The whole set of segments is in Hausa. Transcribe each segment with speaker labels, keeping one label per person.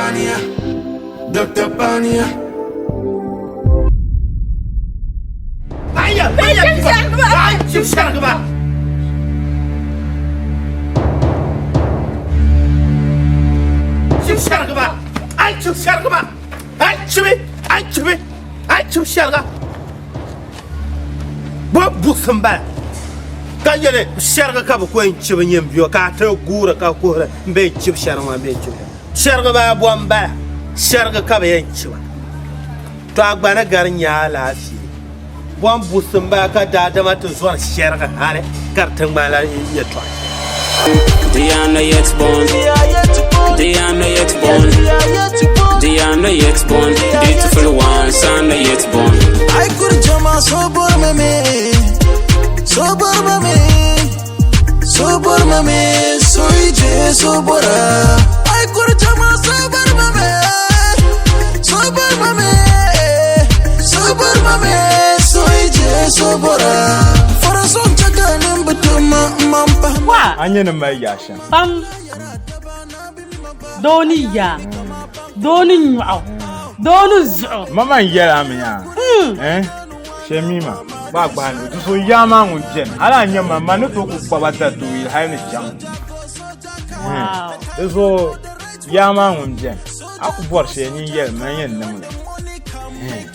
Speaker 1: Pania, Dr. Pania. Ayo, shut up. Kajale sharga ka ko en chiba nyem bio ka ta gura ka ko be chib sharma be chib sharga ba bomba sharga ka be en chiba to agbana garnya la fi bom busumba ka da da mata zuwa sharga hare kartan mala ya to
Speaker 2: Diana X-Bond Diana X-Bond Diana X-Bond Beautiful one Sana X-Bond
Speaker 3: I could jama sobor mame soije sobora I could jama sobor mame soije sobora for a song chakanim butuma mampa
Speaker 4: wa
Speaker 5: anya na mai yasha
Speaker 4: pam doni ya doni nyu doni zu
Speaker 5: mama yela me ya shemima ba gba ni so yama won jen ala nya mama no to ku baba ta to wi ha ni jam
Speaker 4: wow
Speaker 5: so yama won jen aku bor she ni yel man yen nam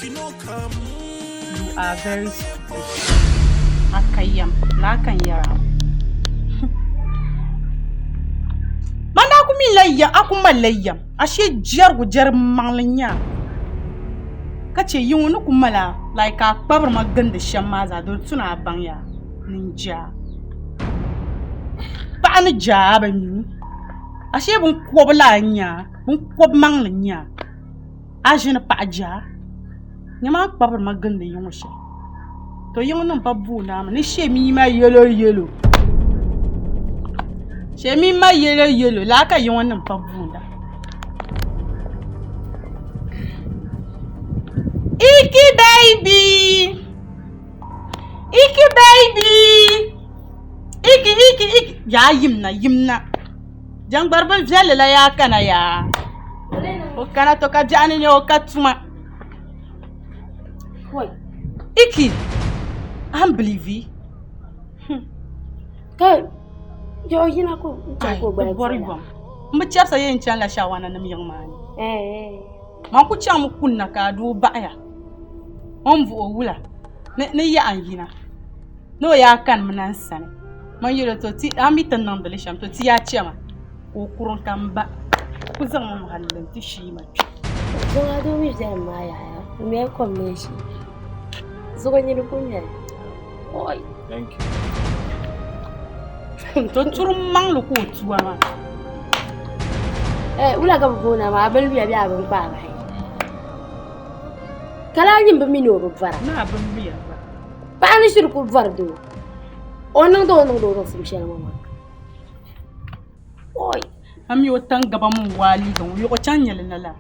Speaker 4: you are very akayam la kan yara mana ku mi layya aku malayya ashe jiyar gujar manglinya kace yin wani kumala like a babar magan da shan maza don suna banya ninja ba ni ja ba ni ashe bun kwobla nya bun kwob manglinya ajin pa ja nyama babar magan da yin shi to yin nan babu na ni shemi ma yelo shemi ma yelo la ka yin wannan babu da Iki baby, iki ya yimna jang barbal jelle la ya kana ya o kana to ka jani ne o katuma woi iki I believe
Speaker 6: ka yo yina ko gba
Speaker 4: boribo mu chapsa yin chan la shawana na miyan mani ma ku chan mu kunna ka du baya on vu wula ne ya anjina no ya kan manan sane man yelo to ti ambitan nan da lisham to ti ya chema ko kurun kan ba ku zan mu halin ti shi ma
Speaker 6: zo ga do mi da ma ya me ko me shi zo ga ni kunya oi
Speaker 5: thank you
Speaker 4: to turun man lu ko tuwa ma
Speaker 6: wula ga buna ma bal biya biya ban ba ba kala nyim ba mino ba fara
Speaker 4: na ban biya ba
Speaker 6: ba ni shirku vardo onan do sim shela mama oi
Speaker 4: am yo tan gaba mun wali don yo ko can yele nala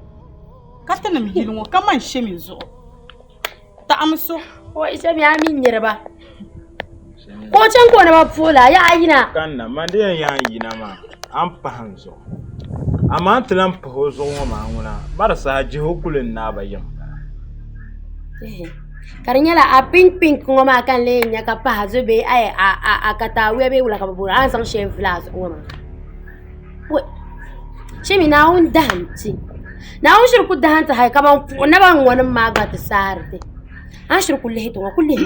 Speaker 4: kata na mi hilin wo kaman shemi zo ta amso
Speaker 6: oi sai mi amin yerba ko can ko na ba fola ya ayina
Speaker 5: kanna man de ya yina ma an pahanzo amma tilan pahozo ma nguna barasa ji hukulin na bayan
Speaker 6: karinya la a pink ngoma kan le nya ka pa zo be ai a kata we be wala ka bura an san chef flas ngoma we shemi na un danti na un shirku danta hay kaman na ban wani maga ta sarte an shirku le to kulli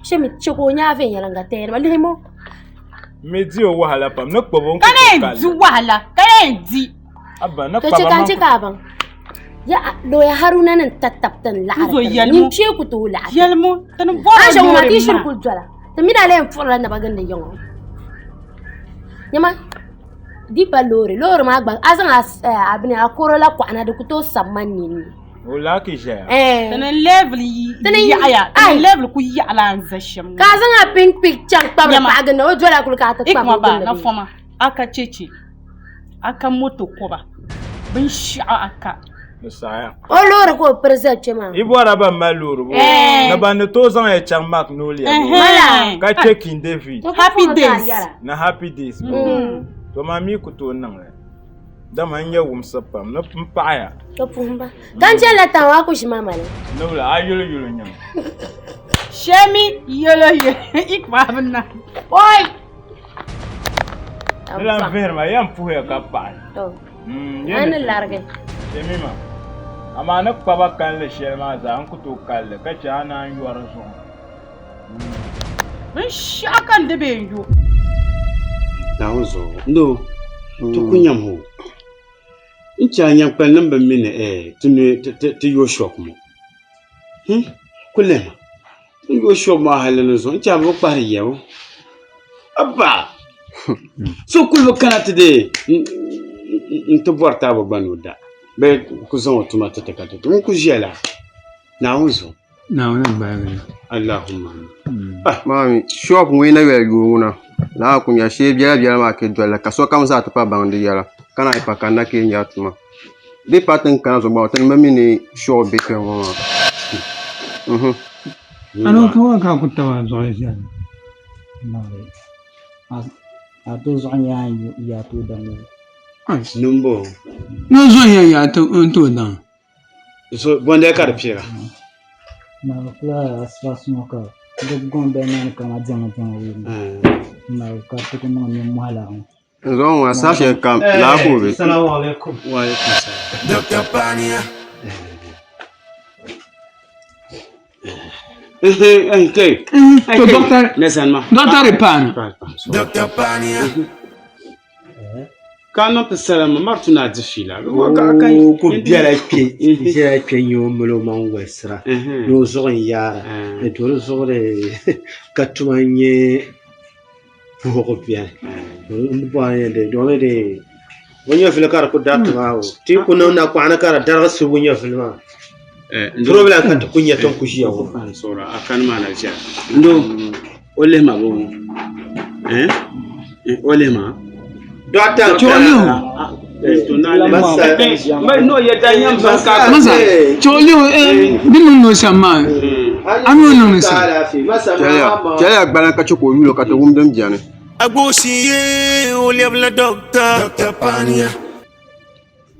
Speaker 6: shemi chiko nya fe yala ngate ma le mo
Speaker 5: medi o wahala pam na kpobon ko
Speaker 4: kana di wahala kana di
Speaker 5: abba na
Speaker 6: to
Speaker 5: kpaba
Speaker 6: chika ban ya do ya haruna nan tattaptan la'arta ni ce ku to la'arta
Speaker 4: yalmo tan bora
Speaker 6: an shawo ma ti shirku jala ta mi da le fura na bagan da yongo nyama di pa lore ma gba azan abni akoro la kwana da ku to samman ni
Speaker 5: o la ki je
Speaker 4: tan level ya tan level ku ya ala zasham
Speaker 6: ka zan a pink chan pa ma bagan na o jala ku ka ta pa
Speaker 4: ma ba na foma aka cece aka moto ko ba bin sha'a aka
Speaker 5: Messiah.
Speaker 6: O loro ko present chema.
Speaker 5: Ibo araba maluru. Na ba ne to zan e chang mak no lia.
Speaker 6: Mala.
Speaker 5: Ka checking David.
Speaker 4: Happy days.
Speaker 5: Na happy days. To mami ku to nan. dama n yɛ wumsi pam ni n paɣaya
Speaker 6: to puhumba kan chɛn la tan waa ku ʒi maa mali
Speaker 5: nubila a yuli nyam
Speaker 4: Shemi yolo ikbabna. Oi.
Speaker 5: Lan verma yan puhe ka pa.
Speaker 6: To. Ana large.
Speaker 5: Shemi ma. Amana kpaba kan le shelma za an kuto kalle ka cha na yuwar so.
Speaker 4: Bin shakan da be yu.
Speaker 1: Dawo ndo to kunyam ho. Incha nyam kan nan ban mine tunu to yo shop mo. Kullema. Yo shop ma halin zo incha ba kwari yawo. Abba. So kullu kana tade into borta ba banuda. Be kuzon automata ta kata. Mun ku jela. Dawo
Speaker 7: Na wannan bayan.
Speaker 1: Allahumma.
Speaker 8: Mami, shop mu ina wel guna. La kunya she biya ma ke dola ka so kam za ta pa bandi yala. Kana ipa kana ke nyatuma. De patin kana zo ba tan mami ni shop be ke mo.
Speaker 7: Ano ko ka kutawa zo ya. Na. A to zo ya to dan.
Speaker 1: Numbo.
Speaker 7: No zo ya to dan.
Speaker 1: So bonde ka da fira.
Speaker 7: Na kula asfasu ka. Dogon benan kama jama wi. Na ka to no ni mala.
Speaker 8: Zo wa sa she kam la ko be.
Speaker 1: Assalamu alaikum. Wa alaikum salam.
Speaker 3: Dr. Pania.
Speaker 1: Okay.
Speaker 7: To doctor.
Speaker 1: Nesanma.
Speaker 7: Doctor Pan.
Speaker 3: Dr. Pania.
Speaker 1: Kana salama martuna difila.
Speaker 9: Ko biara ke biara ke yo melo man wesra. No zo yara. E to zo re katumanye ko biara. Ba ne de dole de wonya fila kar ko datu hawo. Ti ko na ko ana kar darasu wonya filma. Problem kan kunya ton kushi yawo.
Speaker 1: Sora akan mana ja. Ndo ole ma bo. Ole ma. Doctor
Speaker 7: Cholio.
Speaker 1: No ya danyam banka.
Speaker 7: Masa Cholio binu no sama. Anu no sa.
Speaker 8: Jaya gbara ka choko yulo ka to wumdam jane.
Speaker 3: Agosiye olebla Dr. Pania.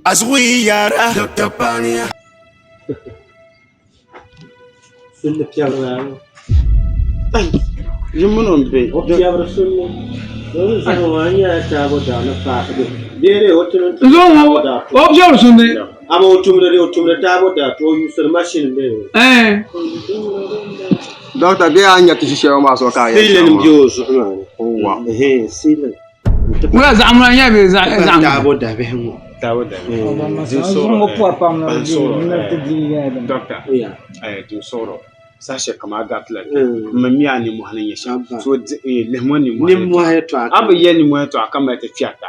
Speaker 3: Azwi yara Dr. Pania.
Speaker 9: Sunne piabra.
Speaker 1: Yumunon be.
Speaker 9: O piabra sunne. Dole sa wanya ta boda na fa. Dere hoto.
Speaker 7: Zo observe sunne.
Speaker 9: Ama otumre ta boda to use machine be.
Speaker 8: Doctor be anya ti she ma so ka ya.
Speaker 9: Silen bio so na.
Speaker 8: Wa.
Speaker 9: Silen.
Speaker 7: Wa za amra nya be za
Speaker 9: Ta boda be hemo.
Speaker 1: Dawoda. Doctor.
Speaker 9: Yeah.
Speaker 1: Du soro. Sashe kama gatla. Mamia ni mo hanan ya sha. So lemon ni mo.
Speaker 9: Ni mo ha to aka.
Speaker 1: Abu ye ni mo to aka ma ta fiata.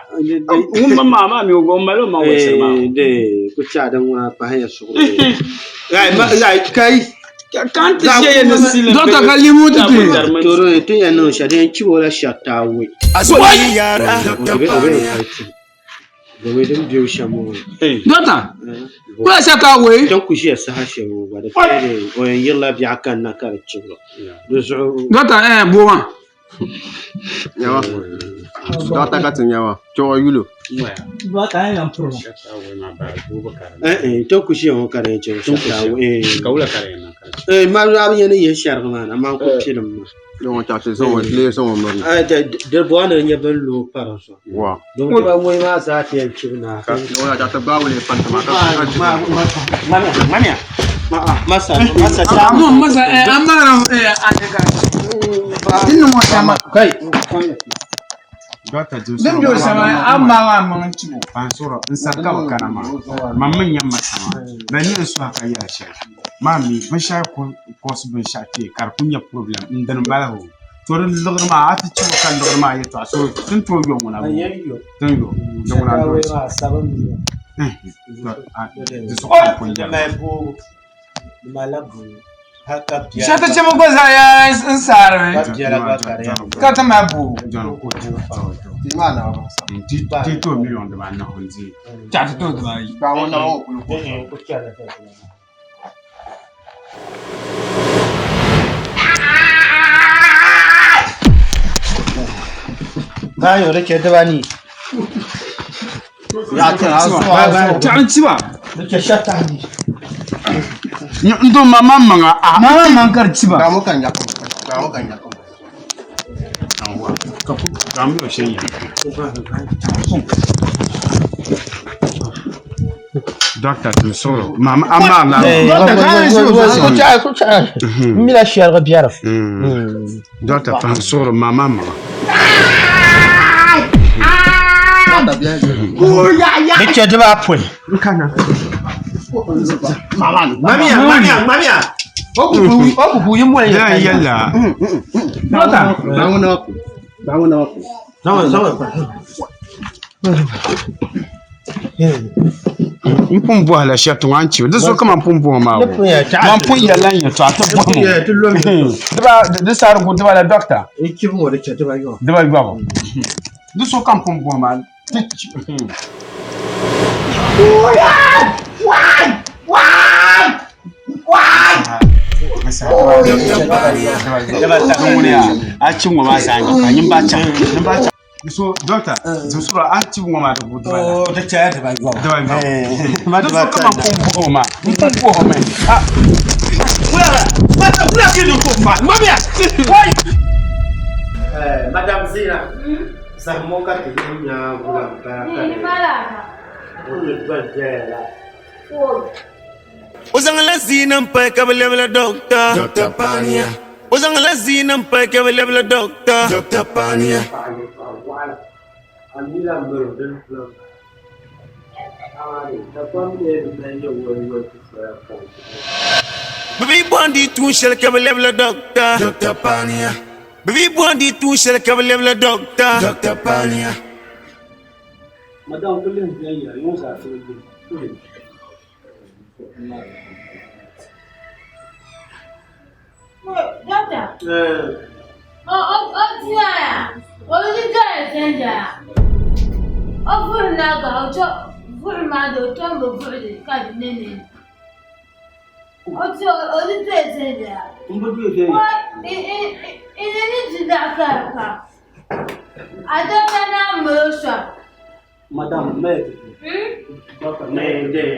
Speaker 1: Mama mi go malo ma wo sirma.
Speaker 9: De ku cha dan wa pa ya su.
Speaker 1: Ai ma like kai. Can't say no silent.
Speaker 7: Doctor Kalimu
Speaker 9: Toro to ya no sha den ciwo la shata we.
Speaker 3: Azwi yara Dr. Pania.
Speaker 9: Gobe din biyo shamu.
Speaker 7: Doctor. Kwa saka we.
Speaker 9: Don ku shi sa hashe mu ba da fere oyan yilla bi akan na kar ciwo.
Speaker 7: Doctor bowa.
Speaker 8: Yawa. Doctor ka tin yawa. Cho yulo.
Speaker 7: Ba ka yan pro.
Speaker 9: To ku shi on kare ciwo shata we.
Speaker 1: Kaula kare na kare.
Speaker 9: Ma ra bi ne ye shar ma na ma ko film ma.
Speaker 8: Don ta se so le so mo.
Speaker 9: De bo na nya ban lo para so.
Speaker 8: Wa.
Speaker 9: Don ba mo ma sa ta yan ciwo na.
Speaker 8: Ka no ta ba wole fanta ma ka.
Speaker 9: Mania. Masa ta.
Speaker 7: No masa amara ateka. Dinu mo sama.
Speaker 9: Kai.
Speaker 5: Doctor do
Speaker 7: Dem yo sama amara mo nchibo.
Speaker 5: Pansoro nsaka kana ma. Mamman yamma sama. Bani su aka ya shi. Mami ban sha ko bin sha ke kar kunya problem indan balaho. To rin lugr ma ati ci kan lugr ma yato so tun to yo mona. Tun yo. Da wala do. So ko njala.
Speaker 7: Shata chemo ko za ya insara. Kata mabu.
Speaker 5: John ko.
Speaker 8: Timana wa.
Speaker 5: Ti to million de man na honzi.
Speaker 7: Chata to da yi.
Speaker 8: Ba wona o ku
Speaker 9: Ko kyala ta. Kayo rake da bani.
Speaker 5: Tiba.
Speaker 1: Shata.
Speaker 5: Ndo mama manga tiba.
Speaker 8: Kamu kan yakon.
Speaker 5: Kamu shay. Doctor Soro. Mama amana.
Speaker 1: Mila sharga biaraf.
Speaker 5: Doctor Soro mama.
Speaker 1: Bicho de ba pwe.
Speaker 5: Kana.
Speaker 1: Mamia. Oku yimwe
Speaker 5: Yalla.
Speaker 1: Nota.
Speaker 8: Bangun.
Speaker 5: Mpumbu ala shato anchi. Deso kama mpumbu ma. Mampu ya lanya to atabo mo. Deba sar ko deba la doctor.
Speaker 1: Ekibu de chete ba yo.
Speaker 5: Deba gwa. Deso kama mpumbu ma. So, doctor, so anti woman to good.
Speaker 1: Oh, the chat by go. Madame Zina, Samoka
Speaker 3: Uzangala zina mpa kabelebele Dr. Pania. Uzangala zina mpa kabelebele Dr. Pania. Baby bondi tu shel kabelebele Dr. Pania. Baby bondi tu shel kabelebele Dr. Pania.
Speaker 1: Madame Colin Gaia, you are feeling.
Speaker 6: Doctor. Oh, yeah. What did you guys send ya? Oh, for now, for my daughter, for the cat name. What's your send ya? What? It is that car. I don't know, sir.
Speaker 1: Madame Med. Doctor Med, they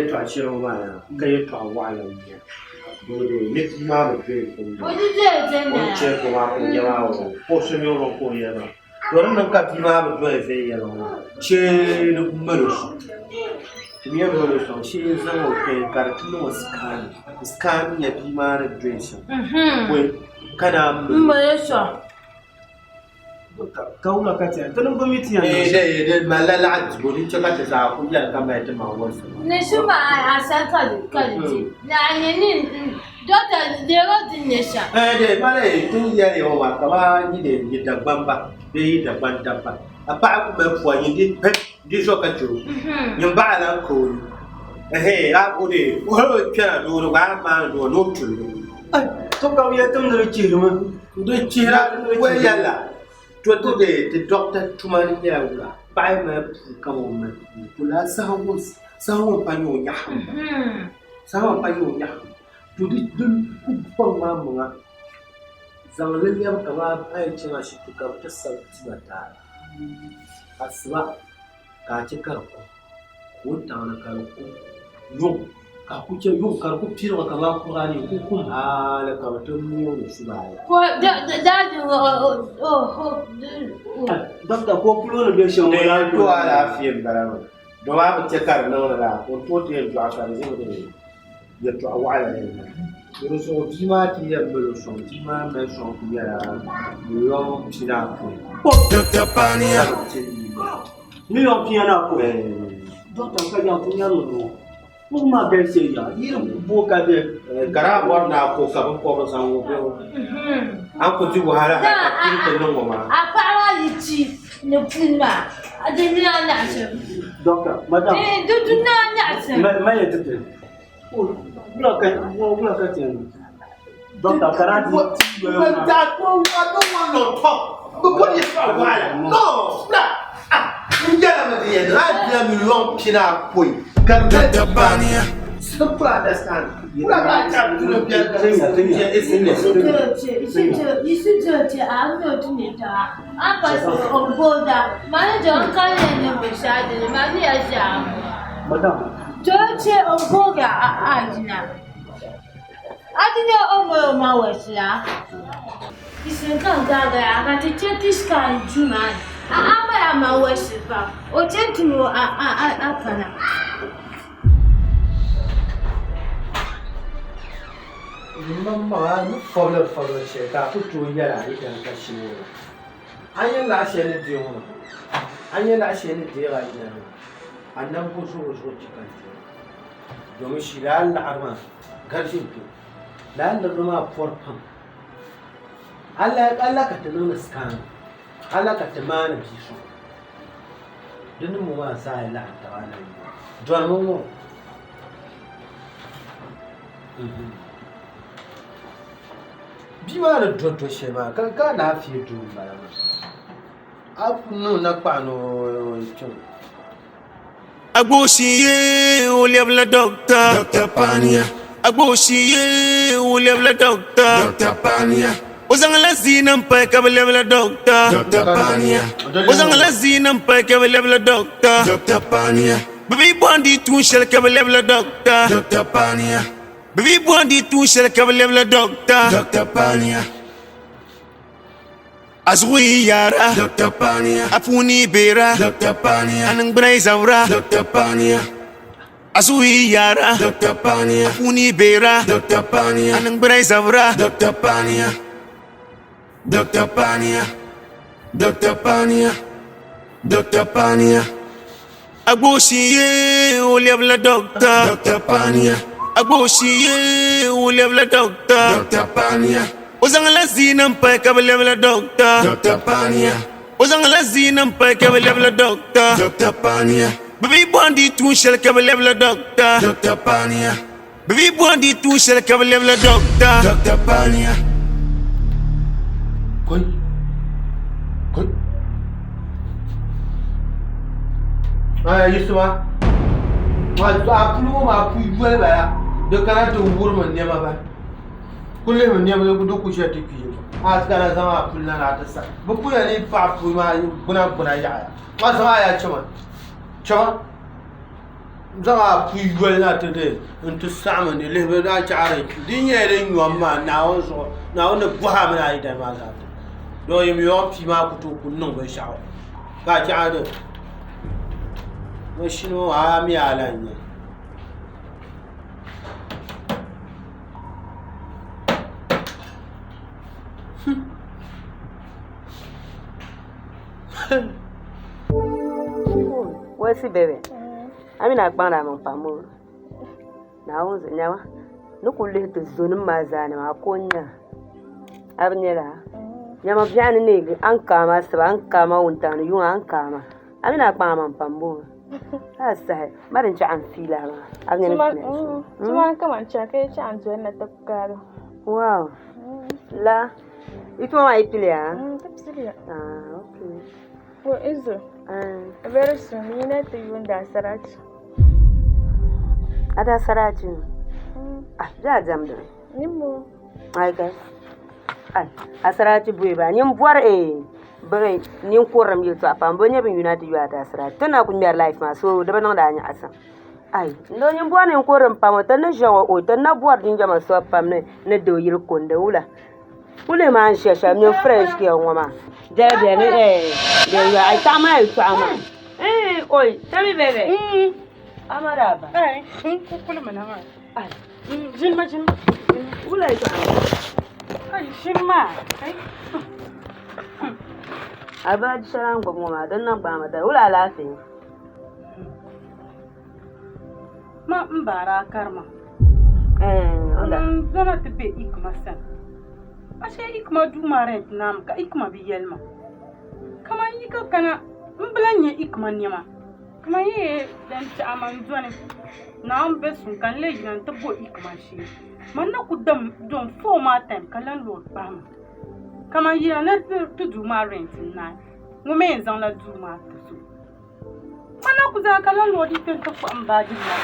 Speaker 1: to share one. Get to a while. Let's not agree.
Speaker 6: What did you send ya?
Speaker 1: Check one yellow, portion of Korea. Don't look at you have a very yellow. She look mercy. To be a mercy, she is okay. Cartoon scan yet you married dressing. Can I? Kaula katia tano komiti ya malala atibodi choka tesa kuja kama yete mawoso
Speaker 6: Neshuma asaka kaliti na nini dota dero dinesha
Speaker 1: de male tun ya yo wa kaba ni de yitagbamba de yitagbamba apa ku me fo yin di pet di so ka ju nyamba ala ko a ko de wo kya do wa ma do no tu ai to ka ya tum de chiru do chira we yalla Toto de doctor Tumani Yaga, buy my come Pula Sahun Pano Yaham. Sahun Pano Yaham. To the Dun Mamma Zamaliam Kawab, I changed to come to South Aswa Kachikaro. Wood down a Karuku. No, Kakucha, you Karuku Piro Kawakurani, Kukum, la Kawatum Subai.
Speaker 6: What that
Speaker 1: Doctor Popular Nation, they are two other film barrel. Don't have a checker, no, or 40 drops are the yet to a while. There is so Timati Evolution, Tima Mason, long Chinapo.
Speaker 3: Dr. Pania.
Speaker 1: New York Piano, Doctor Kayano. Uma Berseya, you book at the Garab now for some corners and Uncle Juhara, I don't know.
Speaker 6: I chief no puma. I didn't know
Speaker 1: Doctor, Madame,
Speaker 6: do not
Speaker 1: my look at him. Doctor Karate, that one, I don't want no talk. But what is a while? No, stop. You get a long pin out point.
Speaker 3: Dr. Pania.
Speaker 1: Simple understand. You can't tell to the piano.
Speaker 6: I'm not doing it. I'm passing on board. Manager, can't end beside the manager.
Speaker 7: Madam.
Speaker 6: George on Boga, Adina. Adina over my west. This is not Gaga. I got to check this kind of man. I'm a worshiper. Or gentleman,
Speaker 1: Mamma, you follow shake. I put to yellow, you can catch me. I ain't last any deal. I ain't last any deal right now. I never was what you can do. You wish you ran the armor, catching to land the room up for pump. I like at the lunar scan. I like at the man of his son. Didn't move outside like the one. John Momo. Be one of Dr. Shema, can't have you do, madam. Up no, not pano.
Speaker 3: Agoshiye, Oliver Doctor, Dr. Pania. Agoshiye, Oliver Doctor, Dr. Pania. Uzang lazina mpaka level doctor Dr. Pania. Uzang lazina mpaka level doctor Dr. Pania. Baby bondi tu shel ka level doctor Dr. Pania. Baby bondi tu shel ka level doctor Dr. Pania. Azwi yara Dr. Pania. Afuni bera Dr. Pania. Anang brai zawra Dr. Pania. Azwi yara Dr. Pania. Afuni bera Dr. Pania. Anang brai zawra Dr. Pania. Dr. Pania, Dr. Pania, Dr. Pania. Agoshiye, Oliver Doctor, Dr. Pania. Agoshiye, Oliver Doctor, Dr. Pania. Uzang lazina mpaka level doctor, Dr. Pania. Uzang lazina mpaka level doctor, Dr. Pania. Baby bondi tu shel ka level doctor, Dr. Pania. Baby bondi tu shel ka level doctor, Dr. Pania.
Speaker 1: Koi. Ah, Yusuf. Ma pu ba. De kana to wurman ne ma ba. Kullum ne ma ku duku shi take yi. A kana zama kullun na ta sa. Bu ku ya ni pa pu ma guna ya. Ma sama ya ci ma. Ci zama pu na ta de. Into sama ne le ba ci are. Din ya ren yo ma na won buha mana ida ma za. Do yim yo pi ma ku to kunun ban sha'awa ka ci ado no shino a mi alanye
Speaker 10: Wasi bebe amina gbana mun famu na wonzo nyawa nukulle to zonin mazana ma konya abnyela nyama biani ne an kama saba an kama wuntanu yu an kama amina kpa man pambo asa marin ci an fila ma abnyela
Speaker 4: tuma kaman cha kai ci an zuwa na takkaro
Speaker 10: wow la ito ma ipile ya
Speaker 4: tapsiliya
Speaker 10: okay
Speaker 4: wo izo very soon you need to use that sarati
Speaker 10: ada sarati ja jamdo
Speaker 4: nimo
Speaker 10: ai guys ai asarati bueba nyim bor bare nin koram yel to apam bo nyebe unati yu ata asarati tana ku mer life ma so de banon da nya asa ai ndo nyim bo nin koram pam to na jawo o to na bor din jama so pam ne do yir konde wula wule ma an shesha nyim fresh ke ngoma de de ne de yu ai tama yu tama oi tami bebe amaraba
Speaker 4: ai ku kula mana ma ai jinma
Speaker 10: wula yu
Speaker 4: ai shirma ai
Speaker 10: aba sharan gbomo ma dan nan ba ma da wula lafi
Speaker 4: ma mbara karma
Speaker 10: onda
Speaker 4: zana te be ikma san ashe ikma du marent nam ka ikma bi yelma kama yika kana mblanye ikma nyama kama ye dan ta man zone na am besun kan le yan to bo ikma shi man na ku dam don fo ma time kalan lord bam kama yira na to du ma rent na ngume zan la du ma to so man na ku za kalan lord tin to ko am ba ji na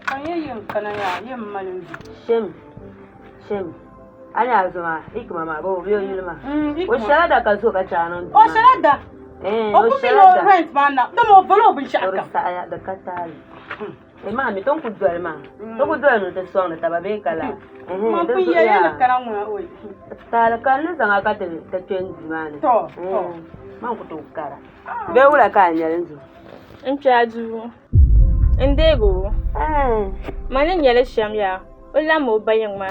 Speaker 4: Kan yin kana ya yin malin.
Speaker 10: Shem. Ana zuma ikma ma ba biyo yulma. O sharada ka so ka canon.
Speaker 4: O sharada. O ku bilo rent mana. To mo volo bin shaka.
Speaker 10: Sa ya da katali. Ma mi ton ku dwal ma. To ku dwal no te so na tababe kala.
Speaker 4: Ma ku ya kana mu o.
Speaker 10: Tala kan na zanga ka te twenzi mana.
Speaker 4: To.
Speaker 10: Man ku to kara. Be wura ka nyalenzu.
Speaker 11: Nchaju. Ndego. Manin yele sham ya. Ola mo bayang ma.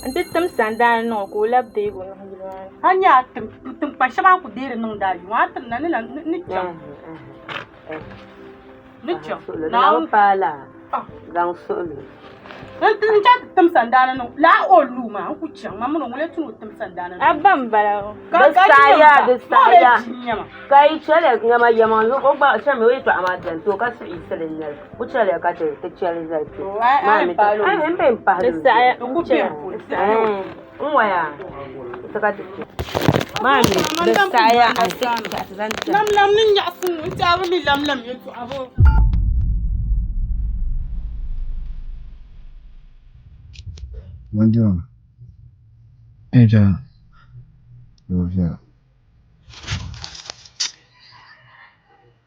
Speaker 11: Ante tam sanda no ko lab de go no hilwan.
Speaker 4: Hanya tum pa shaba ku dire nung da yu. Atam na ni cham. Ni cham.
Speaker 10: Na pala. Gang solo.
Speaker 4: Tum chat tum sanda no. La o lu ma ku cham. Ma mo ngole tunu tum sanda no.
Speaker 11: Abam bala.
Speaker 10: Saya. Kai chale ngama yama no ko ba chame we to amadan to ka su isele nyal. Ku chale ka te chale za ti. Ma mi palo. Ai embe palo.
Speaker 11: Saya
Speaker 10: ku pe. Unwaya. Saka te. Ma mi saya
Speaker 4: lam nin ya sun ta ba mi lam yeto abo.
Speaker 5: Bonjour. Eja. Lovia.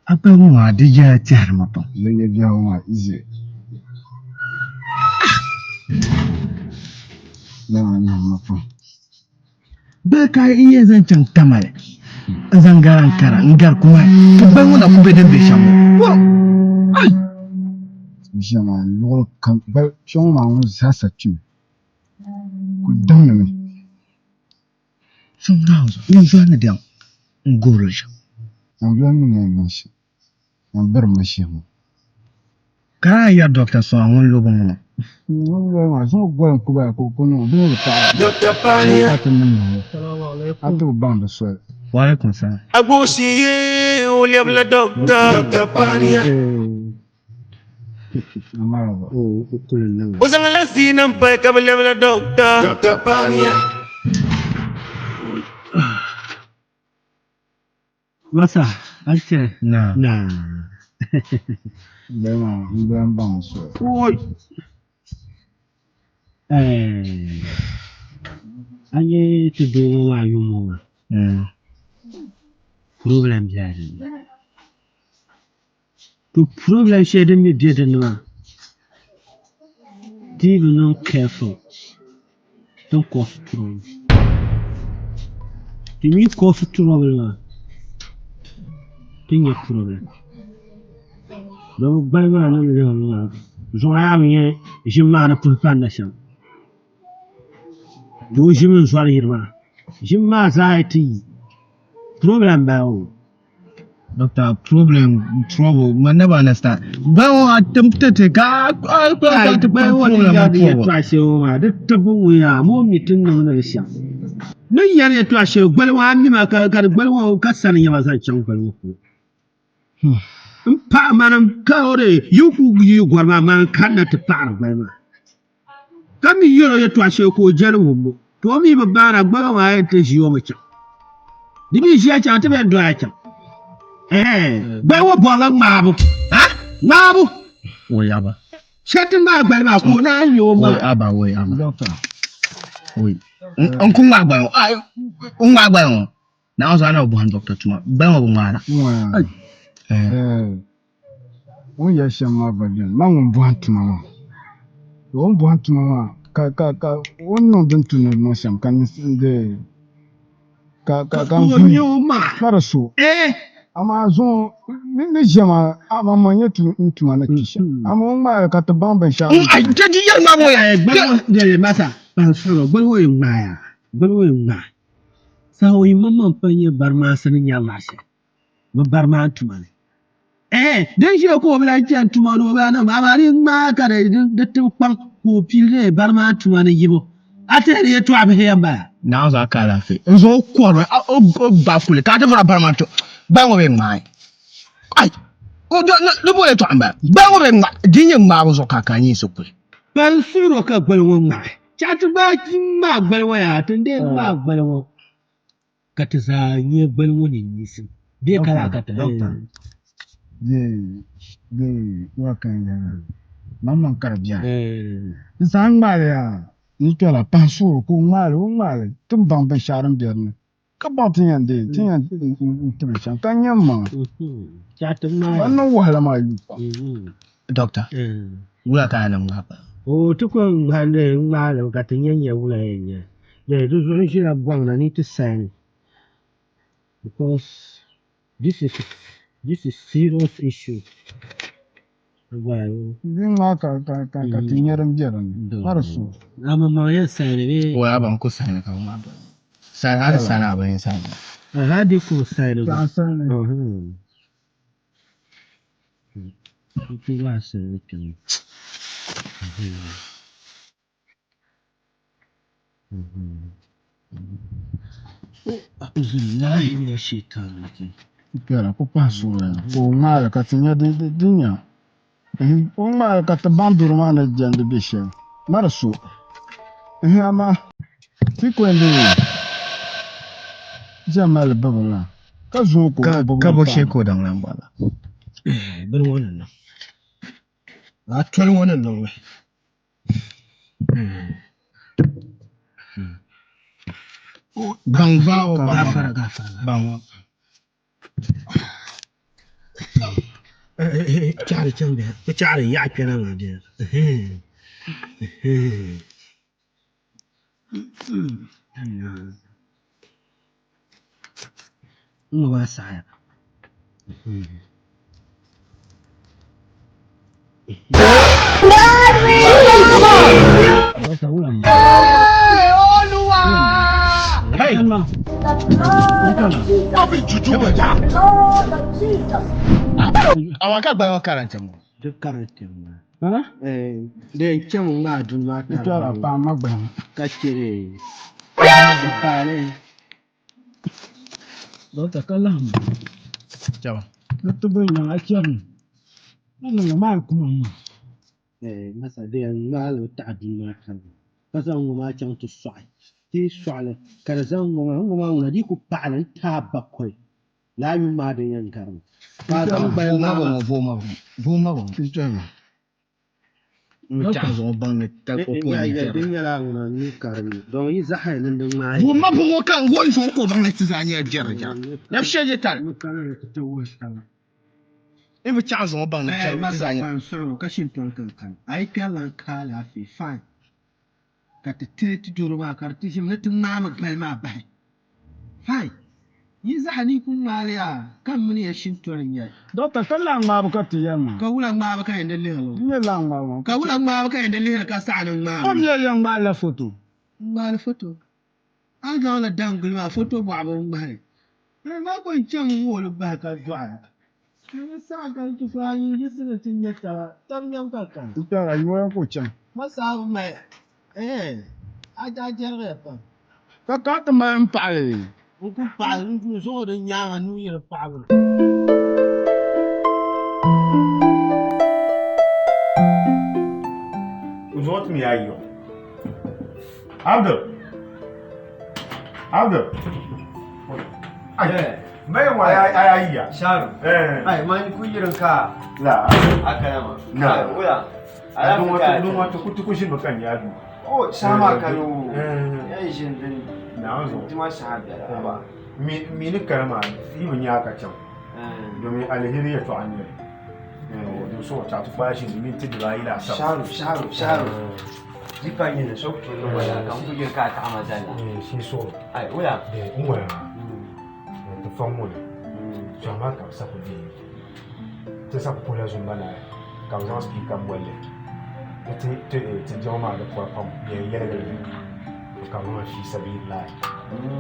Speaker 5: Apa mo adija tiar mo to. Le bia o ize. Na mo to. Be ka iya zan can tamare. Zan garan kara ngar kuma. Ban wona ku be den be shamo. Wo. Ai. Shama no kan ba shoma mo sasa tu. Ku danna me. Sometimes we find them ngoroja. Amblami ne mashi. Ambar mashi mo. Ka ya doctor so awon lo bon. Wọ́n wá sọ gbọ́ ẹ̀kọ́ bá ẹ̀kọ́ kó náà bí wọ́n ta. Dr. Pania. Atu band so. Wa alaikum salam.
Speaker 3: Agbosi uliabla Dr. Pania.
Speaker 5: Amaraba. Oh, kule.
Speaker 3: Uzangala sina mpa kabla Dr. Pania.
Speaker 9: Wasa, ache.
Speaker 5: Na.
Speaker 9: Bema,
Speaker 5: bang so.
Speaker 9: Oi. Anye to do wa yumo. Problem jari. The problem sharing me did no. Be not careful. Don't cause trouble. If you cause trouble, think your problem. Don't buy one. So I am here. Je m'en pour pas nation. Do je me sois here. Je m'en anxiety. Problem bao.
Speaker 5: Doctor, trouble. Man never understand. Bao attempted to go. I
Speaker 9: try so. The trouble we are more meeting on the shop. No, you are to show. Well, I'm not going to cut something as I jump. Pa manam kaore you gwarma man kanna te par gwarma kami yoro ye to ashe ko jaru to mi babara gba wa ye te jiyo mecha dibi ji acha te be do acha ba wo bola mabu ha mabu
Speaker 5: wo yaba
Speaker 9: shetin ba gwarma ko na yo ma
Speaker 5: wo aba doctor oui on ngwa na ozo na obo doctor tuma ba wo mara wọ́n yẹ ṣe máa bàjẹ́ máwọn bọ́ àtúmọ̀ wọn wọ́n bọ́ àtúmọ̀ wọn ka wọ́n náà dún tún ní ṣàm ká ní ṣe ka ń fún fara so àmà zọ́n ní ṣe máa àmà mọ̀ yẹ túmọ̀ náà kì í ṣe àmà wọ́n máa ka tó bá ń bẹ̀ ṣá. àjẹjì yẹn máa wọ̀ yà
Speaker 9: gbẹ́wò jẹ̀rẹ̀ masa bá ń sọ̀rọ̀ gbẹ́wò yìí gbà yà gbẹ́wò yìí gbà sáwọ́ yìí mọ́mọ́ fẹ́ yẹ barima sani yà láṣẹ bọ́ barima túmọ̀ ní. Den shi ko bla jan tuma no ba na ma ri ma ka de tin pan ko pile bar ma tuma ne yibo ate ne to abe he ba
Speaker 5: na za ka la fe nzo ko ro o ba fule ka te fara bar ma to ba ngo be mai ai o do bo le to amba ba ngo be ma dinye ma bo so ka ka nyi so pe
Speaker 9: ban suro ka gbel won ma cha tu ba kin ma gbel won ya tun de ma gbel won ka ta za nye gbel won ni sin be kala ka ta
Speaker 5: de wa kan ya
Speaker 7: mamman karbiya zan mali ya ni kala pansuru ko mali tum bang ben sharam berne ka ba tin intuition tan yamma
Speaker 9: cha tum ma
Speaker 7: wannan wahala ma yi
Speaker 9: doctor wula ka nan ngapa o tukun hande ngala ka tin yanya wula yanya yeah do so shi na bang na need to sign because this is serious issue.
Speaker 7: Dinga ka tinyaram jaran. Marasu.
Speaker 9: Ama maya sani be.
Speaker 7: Wa ban ku sani ka ma ba. Sani hada sana ba yin sani.
Speaker 9: Hadi ku sani.
Speaker 7: Ka sani.
Speaker 9: Ku wa sani kin. Billahi min shaitan rajim.
Speaker 7: Kera ko pasura ko mala ka tinya de dunya. O mala ka tabandur mana jande bishe. Marasu. Ama ti kwende. Jamal babula. Ka zo ko
Speaker 9: ka bo she ko dan nan bala. Bin wannan nan. A tun wannan nan wai.
Speaker 7: Bang bao
Speaker 9: gafara.
Speaker 7: Bang.
Speaker 9: Cari can be. Ko cari ya kenan na je. Ba saya.
Speaker 7: Hey, man. Abi juju baja. Awaka gba karanta mu.
Speaker 9: Duk karanta mu. Da yanke mun ba dun ma ta.
Speaker 7: Ita ba magba.
Speaker 9: Ka kire.
Speaker 7: Dota kalam. Jawa. Dota bin nan akiyar. Nan ma kuma.
Speaker 9: Masa da yan malo ta dun ma kan. Kasan mu ma can tu sai. Ti swale. Kada zan mu ma di ku pa nan ta bakwai. La mi ma da yan karam. Ba zan bayan na ba voma.
Speaker 7: Ita.
Speaker 9: Mutane zo ban ne ta ko ko ya din ya la na ni karami. Don yi zahai nan din ma.
Speaker 7: Voma bu kan won so ko ban ne tizanya jerja. Na sheje tal.
Speaker 9: Mutane ta wasa.
Speaker 7: Ibi cha zo ban ne tizanya.
Speaker 9: Ban so kashin ton kan. Ai kala kala fi fine. Ka ta tete duro ma karti shi ne tun ma magbal ma bai. Fine. Yi zahani kun maliya kan mun ya shin torin ya.
Speaker 7: Dota kallan ma ba ti yamma.
Speaker 9: Ka wulan ma ba kan da lelo.
Speaker 7: Ni lang ma.
Speaker 9: Ka wulan ma ba kan da lelo ka sa nan ma.
Speaker 7: Kom ya yang ma la photo.
Speaker 9: Ma la photo. An ga la dangul ma photo ba ba ba. Ne ma ko cin wolo ba ka jwa. Ne sa ka ki fa yi su da tin ya ta. Tam yan ka kan.
Speaker 7: Ita rayuwa ko can.
Speaker 9: Masa mai aja jere pa.
Speaker 7: Ka ta ma en pale.
Speaker 9: Ku pa nu so de nya nu ye pa.
Speaker 5: Os outros me aí, ó. Abdul. Mai wa ai ya.
Speaker 12: Sharu. Ai man kuyirin ka.
Speaker 5: La.
Speaker 12: Aka yama.
Speaker 5: Na.
Speaker 12: Wala.
Speaker 5: Dun wata kutukushin bakan ya du.
Speaker 12: Oh, sama kayo. Yayi shin din.
Speaker 5: Na zo.
Speaker 12: Tuma shahada ba.
Speaker 5: Mi ni karama yi mun ya ka can. Domin alheri ya to annabi. Do so ta tufa shi min tidira ila sa.
Speaker 12: Sharu. Jikan yin so to no wala kan kuyin ka ta amazala.
Speaker 5: Shi so.
Speaker 12: Ai wala.
Speaker 5: Uwa. Ta famu. Jama ka sa ko di. Ta sa ko la zumba na. Ka zan speaker mwele. Te jama da kwa pam ye yele. Ka ma shi sabi la.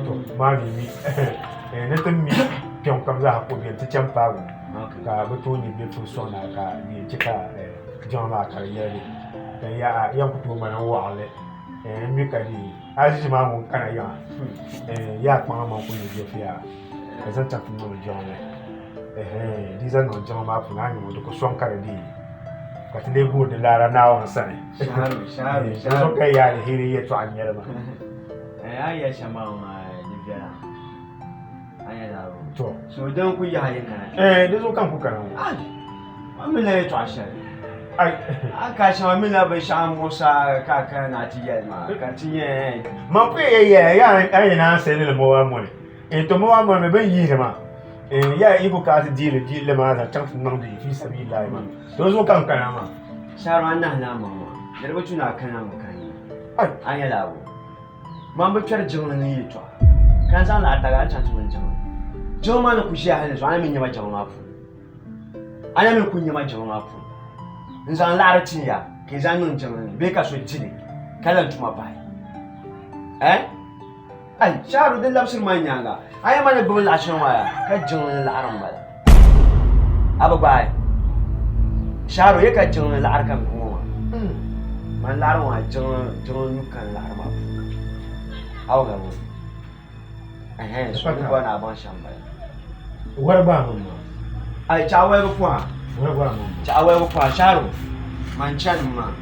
Speaker 5: To ma mi ne tan mi pion kam za ko bi ta champa wu. Ka ba to ni be fu so na ka ni chika jama ka yele. Ka ya yan ku to ma na wa le. Mi ka di aji ma mun kana ya. Ya kwa ma ku ni je fia. Ka zan ta ku no jama. Dizan no jama fu na ni mo ko son ka di. Ka tile go de lara na on sane.
Speaker 12: Sharu.
Speaker 5: So ka ya hiri ya to anyere ma.
Speaker 12: Ai ya shama ma divya. Ai da ro.
Speaker 5: To.
Speaker 12: So dan ku ya hayin kana.
Speaker 5: Da zo kan ku kana.
Speaker 12: Ai. Amma ne to ashar. Aka shama mina ba sha musa kaka na tiye ma. Ka tiye.
Speaker 5: Man ku ya na sai ne mo wa mo ne. To mo wa mo me ban yi ma. Ya iko ka ti le ma ta tan nan da fi sabilillah ma. To zo kan kana ma.
Speaker 12: Sharu na na mama. Da ba tuna kana makani. An ya lawo. Man ba kyar jin ne yi to. Kan san la daga can tun jin. Jo ma na ku shi halin so an min yaba jama'a fu. Ana min kun yaba jama'a fu. Nzan larati ya ke zanun jama'a be ka so jini kalan tuma bai ai sharu din lapsir manyanga ai mana bu la shan waya ka jin la aran bala aba bai sharu ye ka jin la arkan kuma man la aran wa jin kan la arma aw ga mu so ko na ban shan bala
Speaker 5: war ba mun
Speaker 12: ai chawe ko kwa Chawe ko sharu manchan ma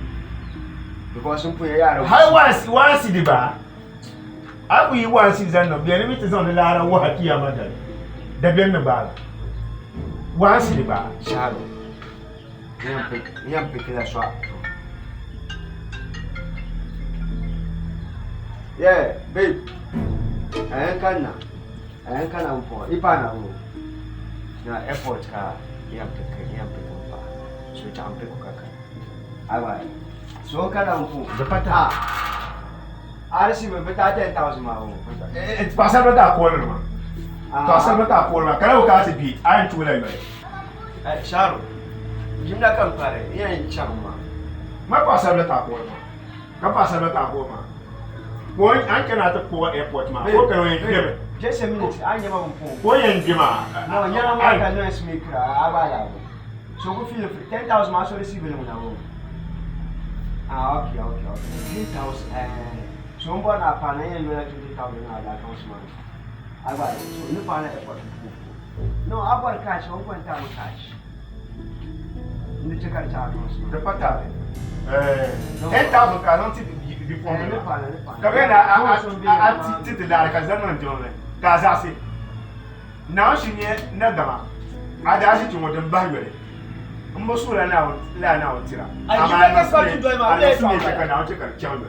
Speaker 12: because sun puye yaro
Speaker 5: har wansi di ba abu yi wansi zan no biya ni ti zan la ara wa hakiya ma da biyan na ba wansi di ba
Speaker 12: sharu yam peke la swa yeah babe ayan kana mpo ipana mu na airport ka yam peke ba so ta ampe ko kaka awa so kana mpo
Speaker 5: da pata
Speaker 12: arsi me beta 10,000 ma o
Speaker 5: passa ba ta ko ma passa ba ta ko ma kana ka ti bi ayin tula yi
Speaker 12: sharu jimna kan pare yan chamma
Speaker 5: ma passa ba ta ko ma ka passa ba ta ko ma ko an kana ta ko airport ma ko kana yin kebe
Speaker 12: just a minute an yaba mpo
Speaker 5: ko yin gima
Speaker 12: no yana ma ka no speaker abala so go feel 10,000 ma so receive le muna wo okay 10,000 so mbo na pa na yen lo 20,000 na da account man abala so ni pa na effort no abar cash on kwanta mu cash ni check ta account
Speaker 5: da pata 10,000 ka non ti di phone ka be na a ti la ka zaman jone ka za se na shi ne na gama a da shi tun wadan ba yore mbo sura na tira
Speaker 12: ama na ka tu do ma le
Speaker 5: fa ka na o te ka kyan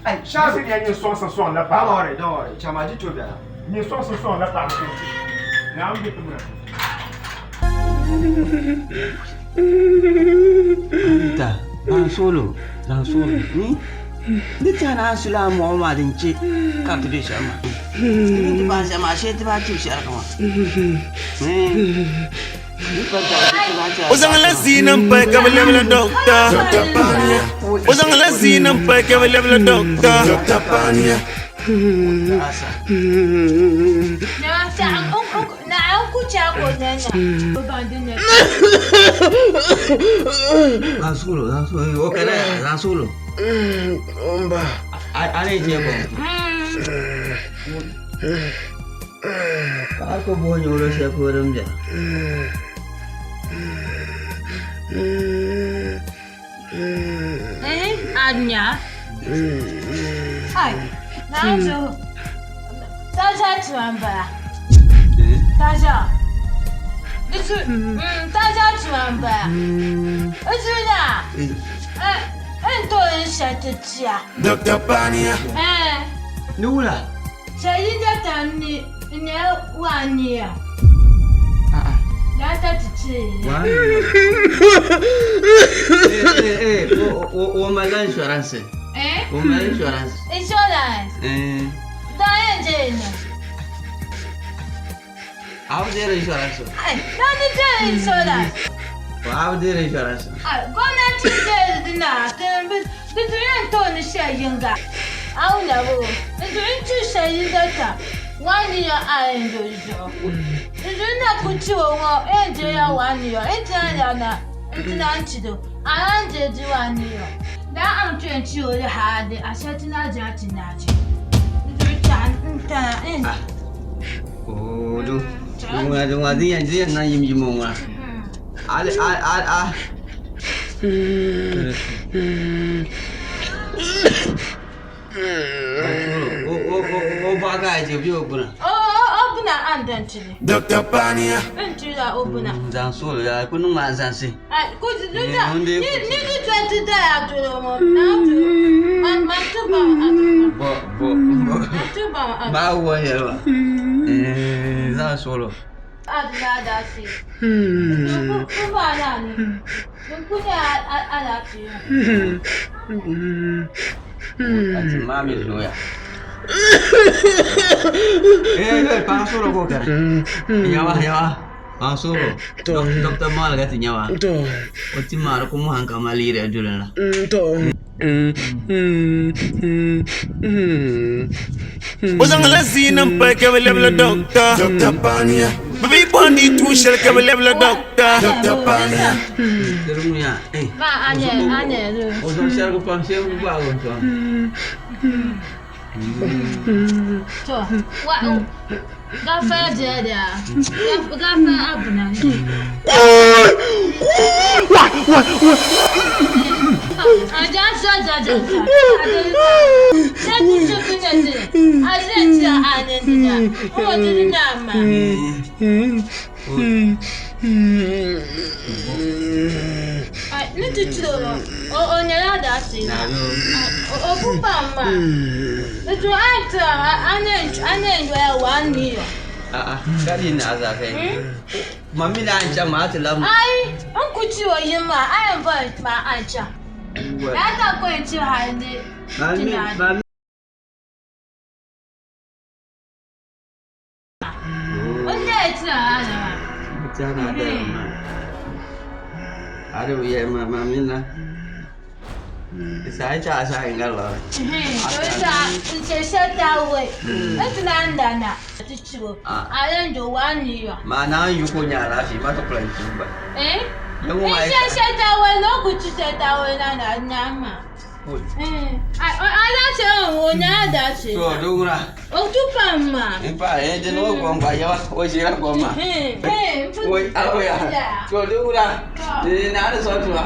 Speaker 5: ai sha se ne ni son la pa
Speaker 12: don't worry chama di to bia
Speaker 5: ni son la pa ko na am bi tu
Speaker 13: ta dan solo ni tana sula muhammadin ce ka tude shama ni ba shama she ta ba ci shar kama
Speaker 3: Uzang la zinam pa ka level doctor Uzang la zinam pa ka level doctor
Speaker 13: Langsung Omba. Ane je bo. Aku bo nyolo siapa orang je.
Speaker 14: Adnya. Hai. Nanzo. Taja tuamba. Taja. Itu. Taja tuamba. Itu na.
Speaker 3: Dr. Pania.
Speaker 13: Nula.
Speaker 14: Saya datang ni wania. Datang cici.
Speaker 13: Oma la insurance. Oma insurance.
Speaker 14: Insurance. Dah je.
Speaker 13: Apa dia insurance?
Speaker 14: Dah je insurance.
Speaker 13: Apa dia insurance?
Speaker 14: Gwamnati ce na bidirin to ni shayin ga auna bo bidirin ci shayin da ta wani ya ayin dojo bidirin na ku ci wo je ya wani ya ya na anci do an je ji wani ya da an tun ci wo ha de a shati na ja ti na ji bidirin ta
Speaker 13: oh do dia na yim mo wa Ale O bagai je bio buna.
Speaker 14: O Kuna andantili.
Speaker 3: Dr. Pania.
Speaker 14: Entila opuna.
Speaker 13: Zansolo ya kunu manzansi.
Speaker 14: Kuti duda. Ni tu ya tulo mo. Na tu. Matuba. Matuba.
Speaker 13: Ba wo yewa. Zansolo.
Speaker 14: Adla dasi. Kuba nani. Kuna alati.
Speaker 13: Ati mami loya. Pansolo ko kare. Nyawa. Pansolo. Dokter mal gati nyawa. Oti mar ko mo hanka malire adulana.
Speaker 3: Uzangala zina mpeke level doctor. Dr. Pania. Baby bondi tu shel ke level doctor. Dr. Pania.
Speaker 13: Terumya.
Speaker 14: Ma anye.
Speaker 13: Ozo shel ko panse bu ba wonto.
Speaker 14: To, wa gafa dia. Gafa abuna. Aja.
Speaker 13: Kali na za kai. Mami na ancha ma ta lamu.
Speaker 14: Ai, an ku ciwo yin ma, ayan ba ma ancha. Ya ta ko ci halde.
Speaker 13: Mami.
Speaker 14: Wanda ya ci ana.
Speaker 13: Mutana da ma. Are we mami na. Sai cha sa ingalo.
Speaker 14: Shut away. Let's land na. Ayan do one year.
Speaker 13: Mana yuko nyara fi mata planti ba. Yango mai.
Speaker 14: Shut away no ku shut away na nyama. Ala che o nya da che.
Speaker 13: To dura.
Speaker 14: O tu pamma.
Speaker 13: Impa de no gomba ya o jira gomba. Oi akoya. To dura. Ni na da so tuwa.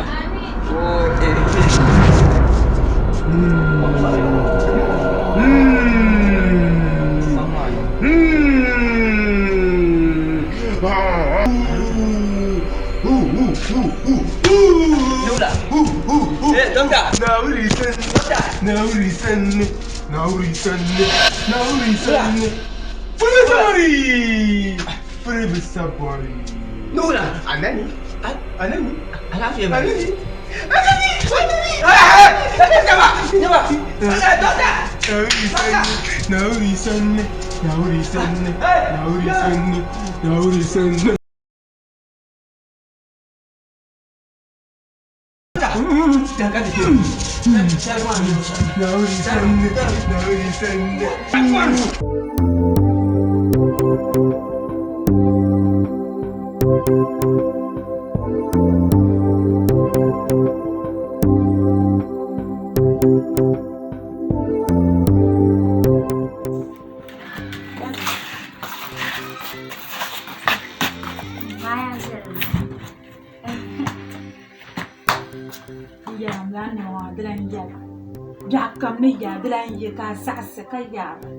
Speaker 4: Ka sa'sa ka yara.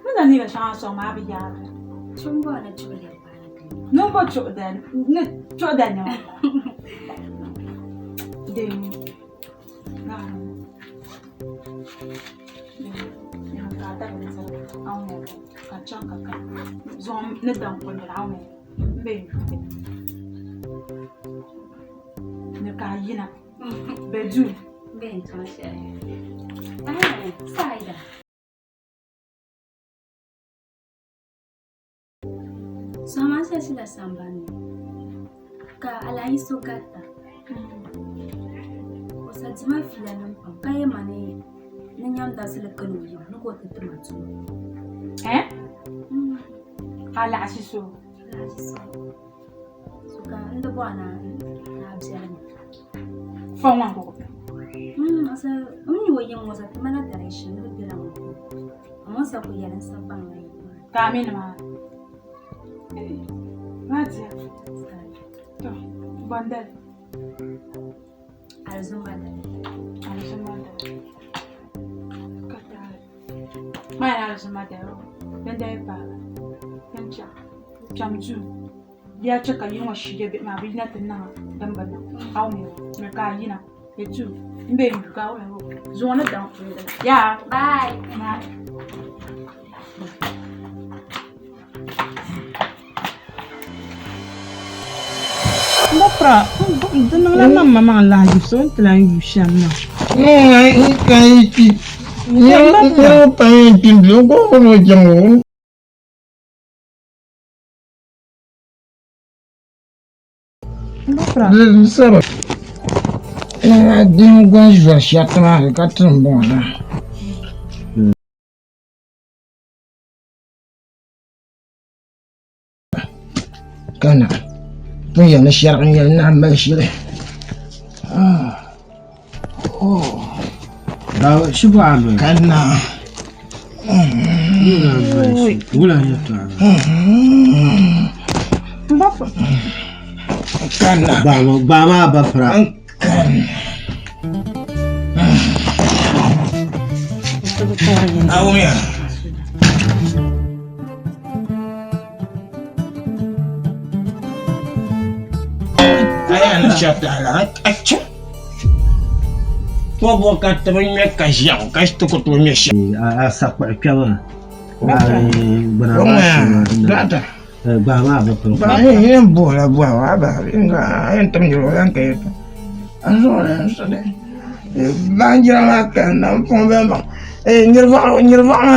Speaker 4: Muna ni ga shan so ma bi yara.
Speaker 6: Tun ba na chule ba.
Speaker 4: No ba choda, ne choda ne. De na. Ya ka ta ne sa au ne ka chan ka. Zom ne dan ko ne au ne. Be. Ne ka yina. Be du.
Speaker 6: Ben to she. Saida. Sama saya sila sambani. Ka alai sokata. Osajima fila nampam. Kaya mane nanyam da sila kanuya. Nuko tetematu.
Speaker 4: Ala asiso.
Speaker 6: Suka ndo bwana na abjani.
Speaker 4: Fangwa ko.
Speaker 6: Asa umni wayin wasa mana direction da bila mu. Amma sa ku yaran saban ne.
Speaker 4: Kamin ma. Matia. To, bandal.
Speaker 6: Alzumada.
Speaker 4: Kata. Mai alzumada. Benda pa. Jamju. Ya chaka yi wa shige be ma bi na tinna dan bana. Aw me ka yina. Etu. Mbe yu ka wa zo na dan. Ya, bye.
Speaker 15: Bapra, dan lang mama la so tlan yu shamma.
Speaker 7: Ai kai ti. Ya pa tin lo ko no jamu.
Speaker 15: Bapra.
Speaker 7: Saba. Din gwan jwa shatma ka tun bon la. Kana. Tun ya na sharqin ya na ma shire.
Speaker 9: Da shi ba mai.
Speaker 7: Kana.
Speaker 9: Wula ya ta.
Speaker 15: Bapra.
Speaker 7: Kana.
Speaker 9: Ba ma ba fara.
Speaker 7: Awuya. Ayan siya ala. Acha. Tuwa ka tabi me ka jiao, ka sto ko to me shi.
Speaker 9: A sakwa kyama.
Speaker 7: Data.
Speaker 9: Ba ma ba fara.
Speaker 7: Ba yin bola ba ba inga ayan tam yoro yan ka. Azora sade. Ba jira la kan na fon ba ba. Nyirva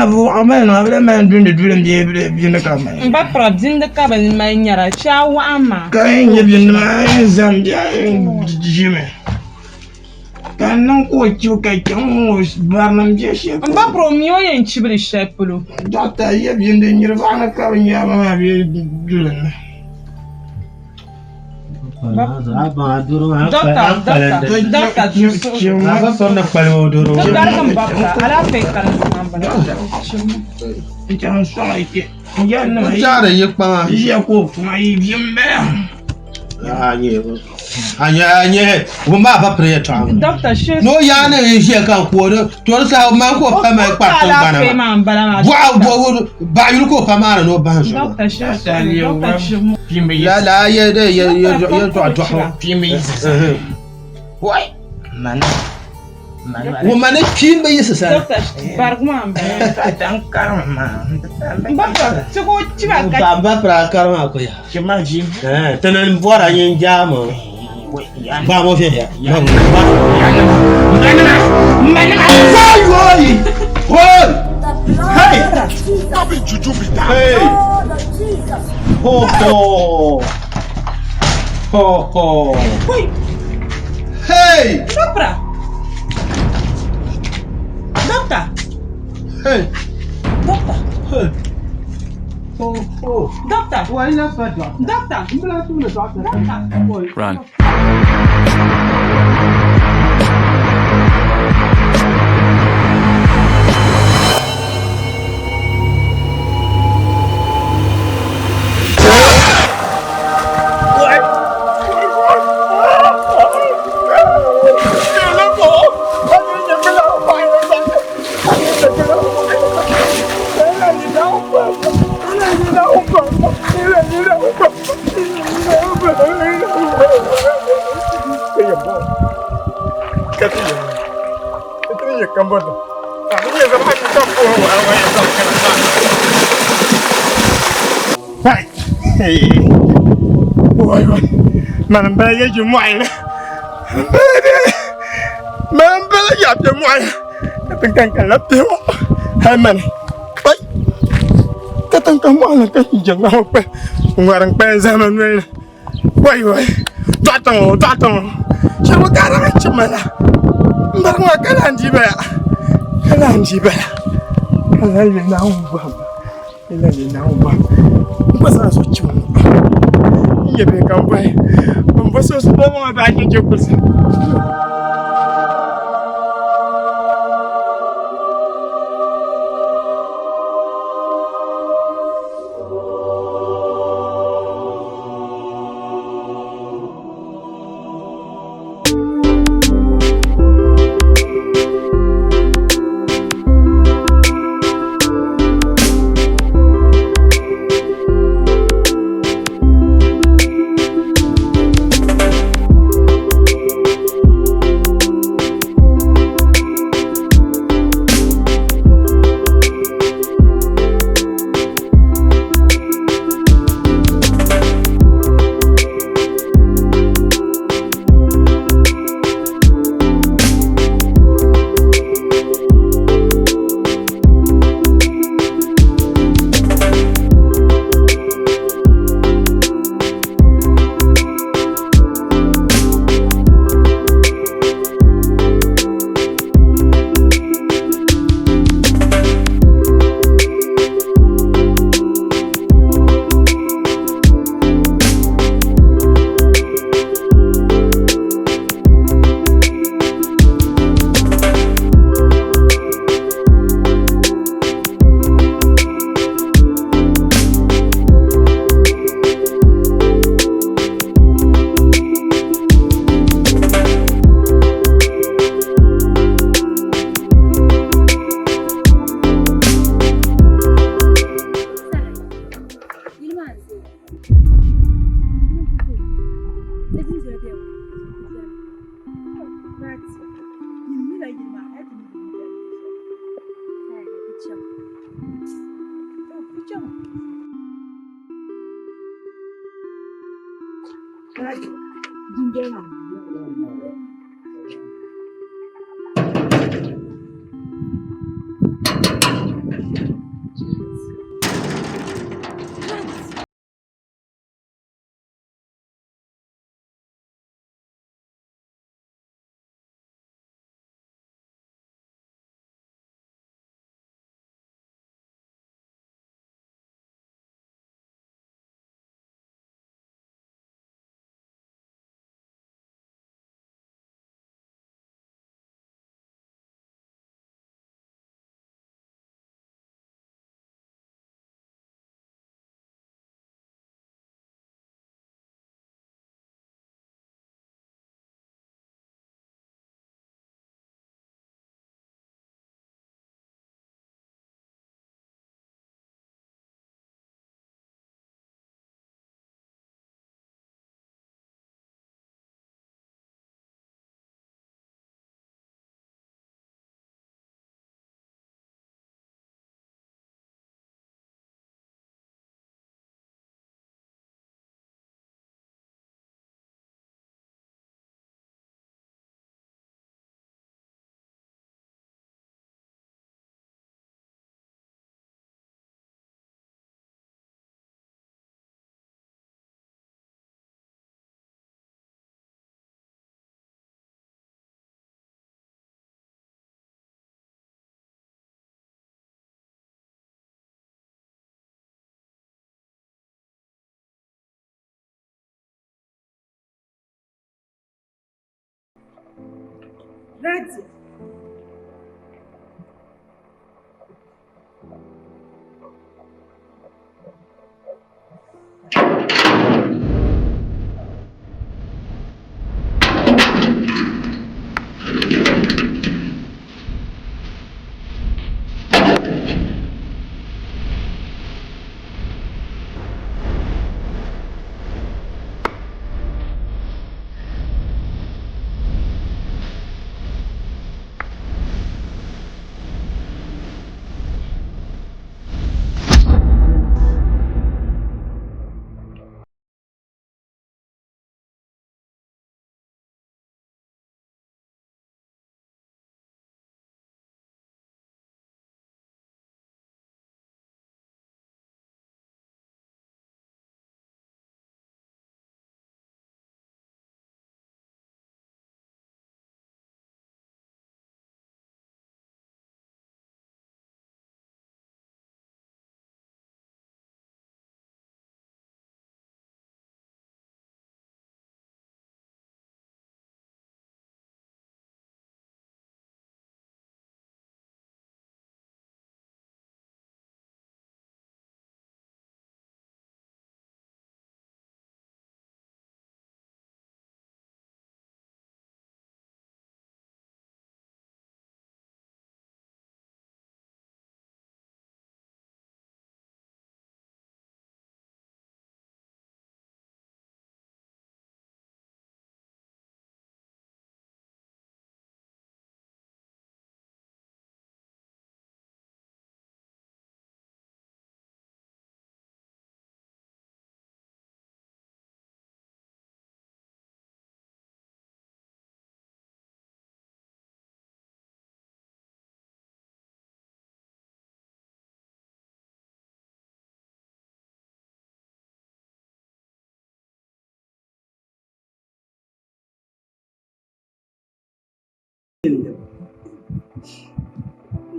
Speaker 7: bu amana bele man dun de dulem bi na ka mai.
Speaker 15: Bapra din da ka ba ni mai nyara cha wa ama.
Speaker 7: Ka yin bi na Zambia jime. Kan nan ko ci ka kan barnam je shi.
Speaker 15: Bapra mi o yen chibri shepulu.
Speaker 7: Data ye bi de nyirva na ka nya ma bi dulem.
Speaker 9: Ba duro ha.
Speaker 15: Doctor.
Speaker 9: Ba so na kwalo duro.
Speaker 15: Doctor kan Bapra ala fe kan mamba.
Speaker 7: Jan so ike. Ya na.
Speaker 9: Jare ye pa.
Speaker 7: Ya ko kuma yi bimbe.
Speaker 9: Anye, wo ma ba pre to.
Speaker 15: Doctor she.
Speaker 9: No ya na ye kan ko do. To sa ma ko pa ma pa to bana. Wa ba yu ko pa ma no ba so.
Speaker 15: Doctor she. Doctor she.
Speaker 9: La ye de ye to pimi. Wai. Wo mane pimbe ye sa.
Speaker 15: Doctor barguma mba.
Speaker 7: Dan karma.
Speaker 15: Bapra, ko chiba ka.
Speaker 9: Ba pra karma ko ya.
Speaker 7: Chima jim.
Speaker 9: Tanan bora yin jama. Ba mo fe ya. Hey! Stop it, juju be that. Hey! Ho ho! Ho ho! Hey!
Speaker 15: Bapra. Doctor.
Speaker 9: Hey!
Speaker 15: Doctor.
Speaker 9: Hey! Oh oh!
Speaker 15: Doctor.
Speaker 9: Why not for doctor?
Speaker 15: Doctor.
Speaker 2: Run.
Speaker 12: Man baya jumu'ay man baya yap jumu'ay tengkang kalap teo hai man pai katang mo ala ka jangaw pa ngarang pa zaman wel wai tatang chama karang chimala mbarang kalanji ba kalali na umba ilali na umba mbasa so chuma yebe kampai mbasa so ba ma ba ke kursa
Speaker 15: Radia.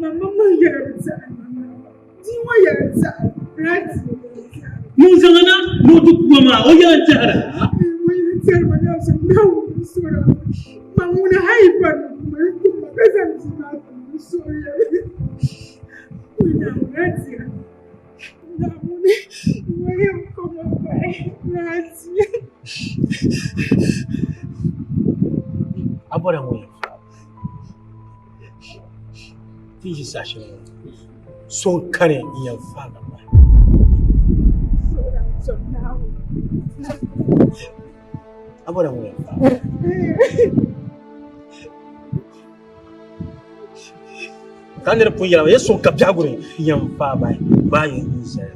Speaker 15: Mama yarza. Diwa yarza. Rati.
Speaker 16: Muzangana mutu kuma oyantara.
Speaker 15: Oyantara manyaso nawo sura. Mamuna haipa kuma pesa mzima sura. Una rati. Namune moyo koma pai. Rati.
Speaker 16: Agora mãe. Finge sachê. Sou care em faga.
Speaker 12: Abora mo. Kanira punya ya so kapja gure yan fa bai yin sai.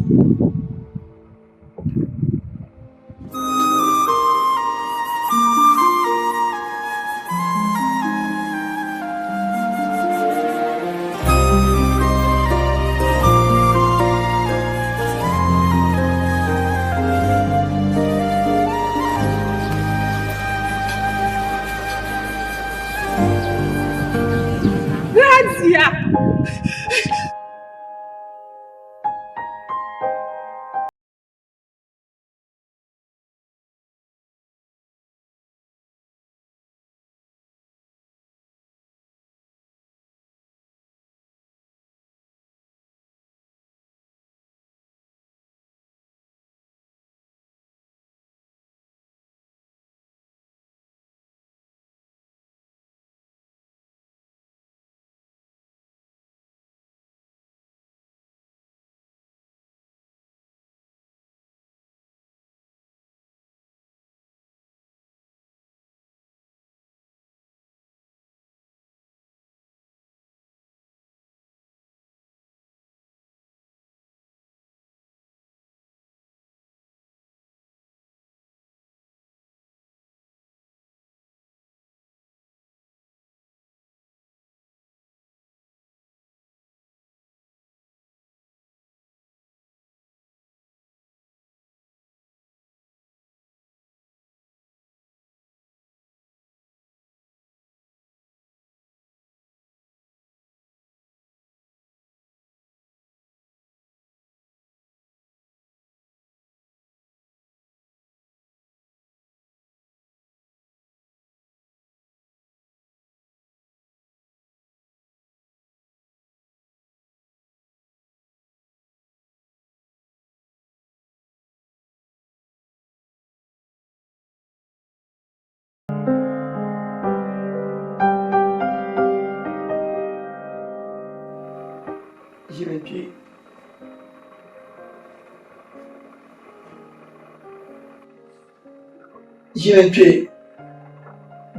Speaker 17: Jinanpe,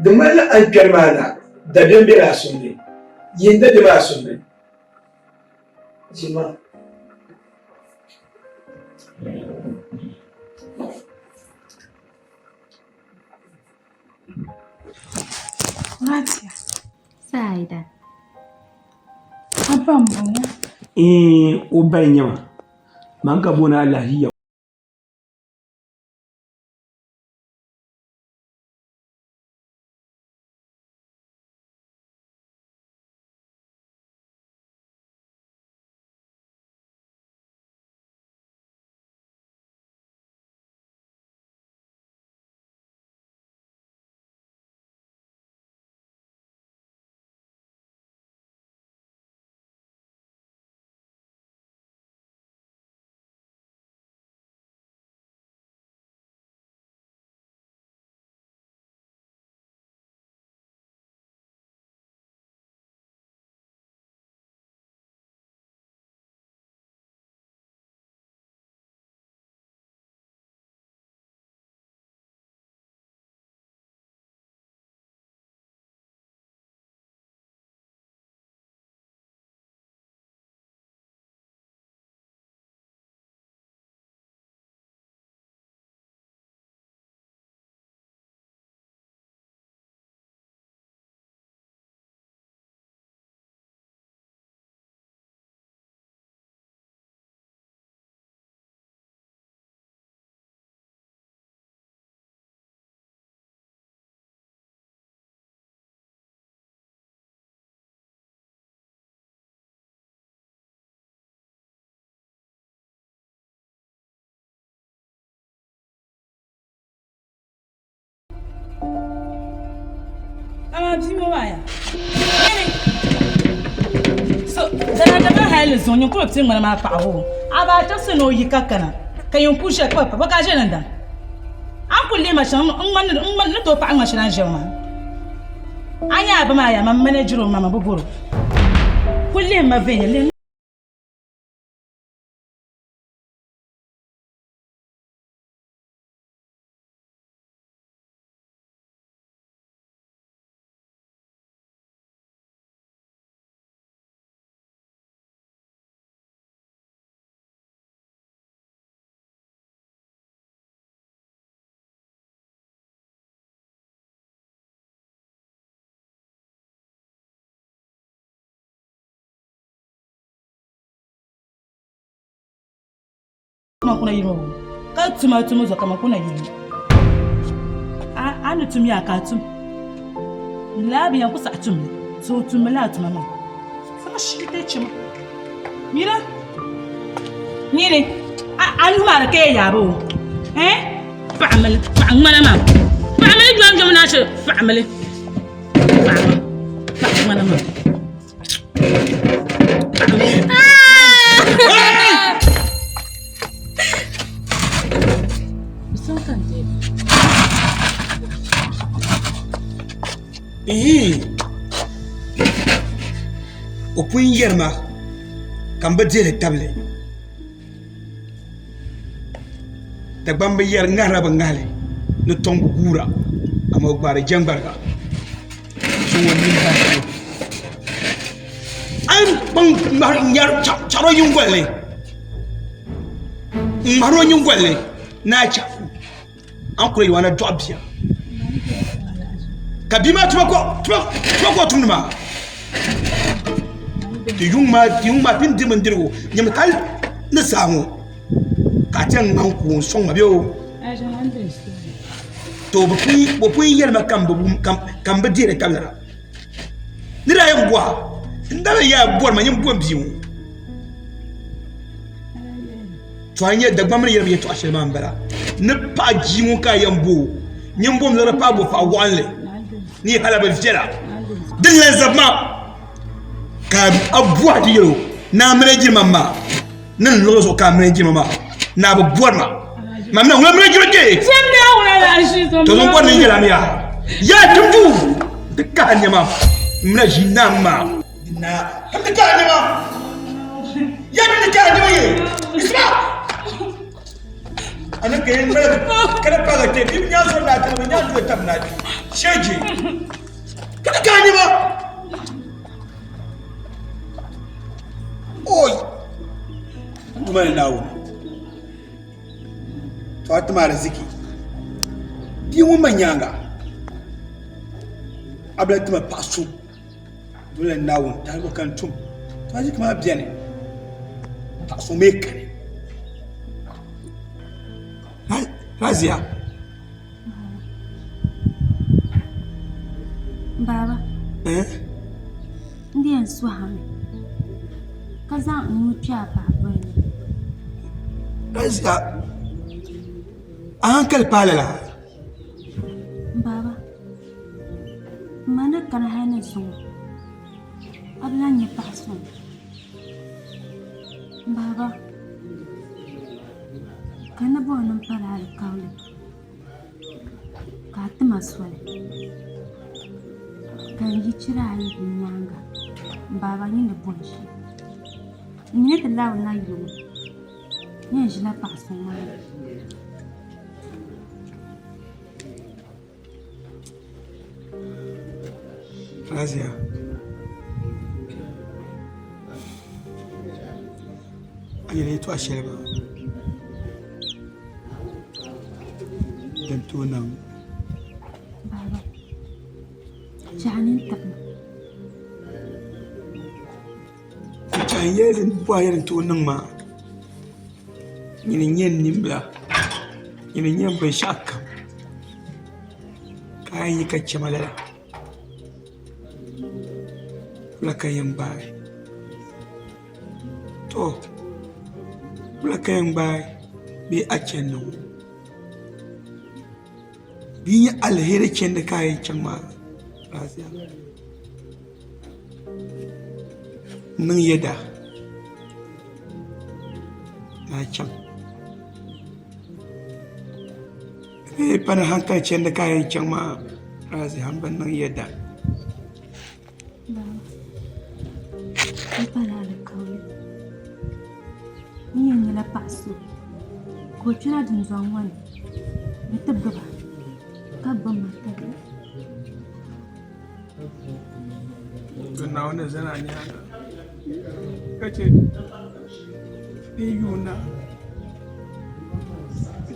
Speaker 17: the man and Germana, the Dembira Sunday, Yinda de Massunday. Jima.
Speaker 4: Ratia.
Speaker 6: Saida.
Speaker 4: Apa mbona?
Speaker 16: Ubay nyama. Manka bona lahiya.
Speaker 4: So, the hell is on your clothes in my power. About just to know you cacana. Can you push a papa? What I done? Uncle Limason, not to pang machine and German. I am my manager, Mamma Bubur. William Mavin.
Speaker 15: kama kuna yiro ka tuma zo kama kuna yiro anu tumi aka tum labi yan kusa tum so tum la tuma ma sama shi te chima mira ni anu mara ke yaro fa'amal fa'amana ma fa'amal jom na shi fa'amal fa'amana ma
Speaker 16: o pun yerma kan ba dele table da bamba yer ngara ba ngale no tongu gura ama gbara jangbarga so woni ba ay bang mar nyar charo yungwele maro yungwele na cha an kure wana dobia kabima tuma ko tunma de yungma bin dimandirgo nyamtal na samu ka tan an ku son mabiyo to bo pun yelma kam ba dire kamera ni ra yam bwa ndabe ya bwa ma nyam bwa biu to anya da gbamre yelma yeto ashema mbara ne pa jimu ka yambo nyambo mlara pa bo fa wanle ni hala ba fjera din la zabma ka abwa diyo na mre jirma ma nan lozo ka mre jirma ma na bo bwarma mamna ngam mre jirma ke sembe wala shi to don ko ni yela miya ya tumbu de ka nyama mre jinama na de ka nyama ya de ka nyama ye isma ana ke mre kada paga te bi nya so na te nya do tam na sheje kada ka nyama oi tuma ne dawo Fatima Riziki di mu manyanga abla tuma pasu dole nawo ta ko kan tum to ji kuma biane pasu mekane Razia
Speaker 18: baba ndi en swahame kaza mutia baba
Speaker 16: Razia hankali palala
Speaker 18: baba mana kana hana so abla ni pasu baba kana bona palala kaule kata maswale kan yichira ayi nyanga baba ni ne bonshi ni ne lawo na yo ni jila pasu mama Razia ayele to ashelba dan to nan baba janin tabna
Speaker 16: yelin boyen to nan ma yin nimbla yin ban shakka kayan yi kacce malala lakayen bai to lakayen bai bi a can nan bi yi alheri can da kayan can ma Razia nan yada na can fana hankali can da kayan can ma Razia ban nan yada
Speaker 18: palala kaule ni la pasu ko tuna din zon wani ni tabbaba kabban mata
Speaker 16: na wani zana ne haka kace yuna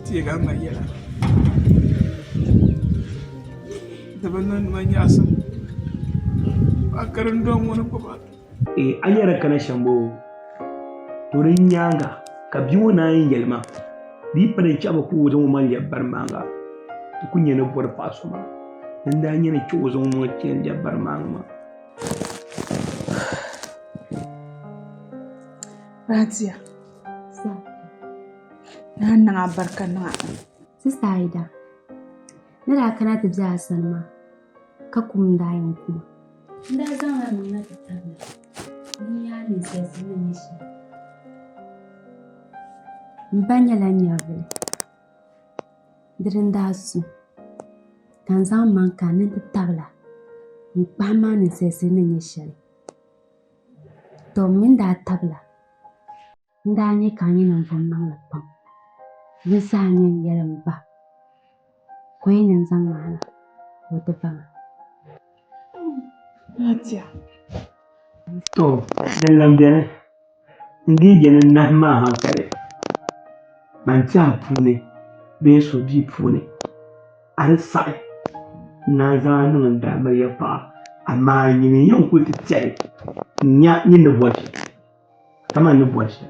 Speaker 16: ce ga mai yara daban nan man ya san ba karin don wani ba
Speaker 19: an yara kana shambo turin yanga ka biyo na yin yalma
Speaker 16: di pa ne chaba ku zo man ya barmanga to kunya ne bor paso ma nda nyene chu zo mo chen ya barmanga ma
Speaker 15: Razia. Na nan barka na.
Speaker 18: Sista Aida. Na da kana ta biya Salma. Ka kum da yin kuma. Da zan ga mun na ta. Ni ya ni sai sun yi shi. Mbanya la nyavle. Dirin da su. Kan zan man kanin ta tabla. Ba ma ni sai sun yi shi. To min da tabla. Ndanye kanyi na mvumang lapang. Visanye yalemba. Kwenye nzangana. Wotepanga.
Speaker 15: Razia.
Speaker 16: To dalam dia ndi jene nahma hankale man cha pune be so bi pune ar sai na za nan da mariya fa amma ni yan ku tsai nya ni da boshi kama ni boshi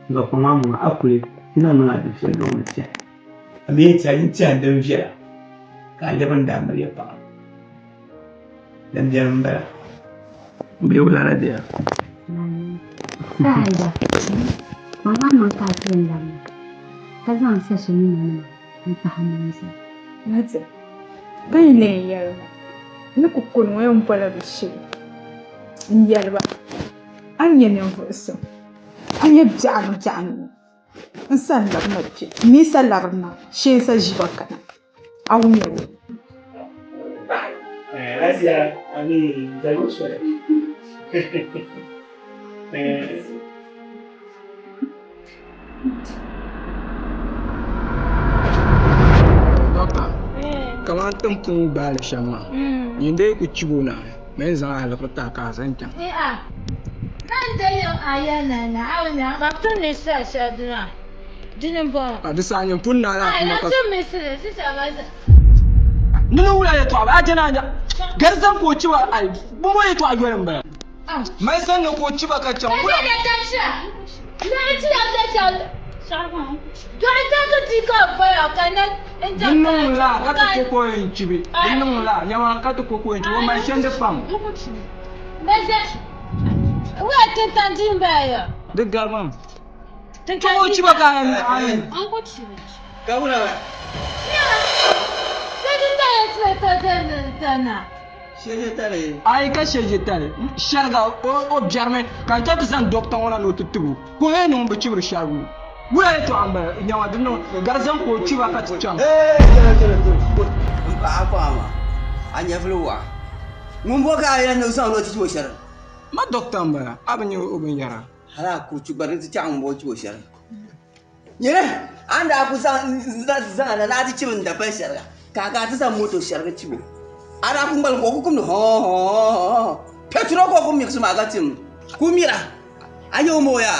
Speaker 16: ga kuma mu akure ina nuna da shi da wani ce amma ya yin ci da viya ka leban da mariya fa dan jaran bara bai wula da ya
Speaker 18: Aida. Mama man ka kiran da mu. Ka zan sa shi ne mun ta hannun sa.
Speaker 15: Razia. Bai ne yarma. Ni ku kun wayan fara da shi. In yarba. An yi ne fusu. An yi ja'anu. In sallar mace. Ni sallar na. Shi sa jiba kana. Awun yawo.
Speaker 16: Razia, ani dalu suara.
Speaker 19: Doctor, kaman tun ba da shama. Yinde ku cibo na, men zan halaka ka san can.
Speaker 14: Nan da yau ayana na auna, ba tun ne sa duna. Dinin ba.
Speaker 19: A bisa yin funna na kuma
Speaker 14: ka. Ai, tun me sai sai ba.
Speaker 19: Nuna wula ya to ba jana ja. Garzan ko ciwa ai, bu mo ya to a yoran ba. Mai san ko ciba ka can wula.
Speaker 14: Na ci ya ta ta. Sarma. To ta ka ti ka ba ya kana.
Speaker 19: Nuna wula ka ta ko yin cibi. Nuna wula yawa ka ta ko yin cibi mai shan da fam.
Speaker 14: Wa ta tantin ba ya.
Speaker 19: Duk garman. Ko ciba ka ai.
Speaker 14: An ko ci.
Speaker 19: Ka wula ba. Ai ka sheje tare sharga o jarme ka ta san doctor wala no tutubu ko he no be cibir shagu wala to amba nyawa dinno garzan ko ciba ka tchan
Speaker 13: ba afama anya fluwa mun boga ya no san no cibo shar
Speaker 19: ma doctor amba abin yo obin yara
Speaker 13: hala ku cibar ta can bo cibo shar yere anda ku san zana na ti cibin da ban shar kaka ta san moto shar ga cibo ara kun bal ko kum ho petro ko kum mix ma gatim kumira ayo moya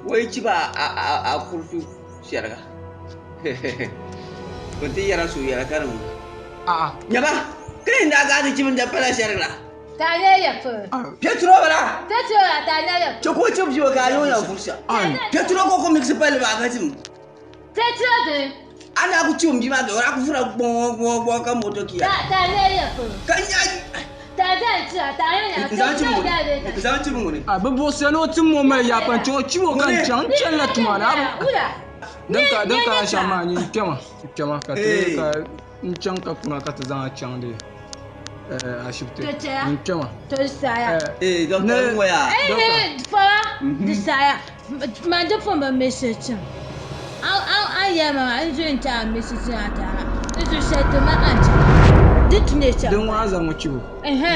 Speaker 13: wai ci ba a kurtu sharga kunti yara su yara karin nyaba kai da ga ci min da fara sharga
Speaker 14: ta ne ya fa
Speaker 13: petro bala
Speaker 14: petro ta ne ya
Speaker 13: to ko ci ji ga yo ya fursa petro ko kum mix bal ba gatim
Speaker 14: petro de
Speaker 13: ana ku ciwon bi ma ga ora ku fura bo kan moto kiya
Speaker 14: ta ne ya fa
Speaker 13: kan ya
Speaker 14: ta ci ta ne ya
Speaker 13: zan ci mun ne
Speaker 19: abubu sano tin mo mai ya pan ciwo kan can la tuma na dan ka sha ma ni kema ka te ka in can ka kuna ka ta zan can de a shifte in kema
Speaker 14: to saya
Speaker 13: doctor waya
Speaker 14: fa di saya ma da fa ma message an yi ma an zo ta message ta to sai to ma an dit ne ta
Speaker 19: dan wa zan wuce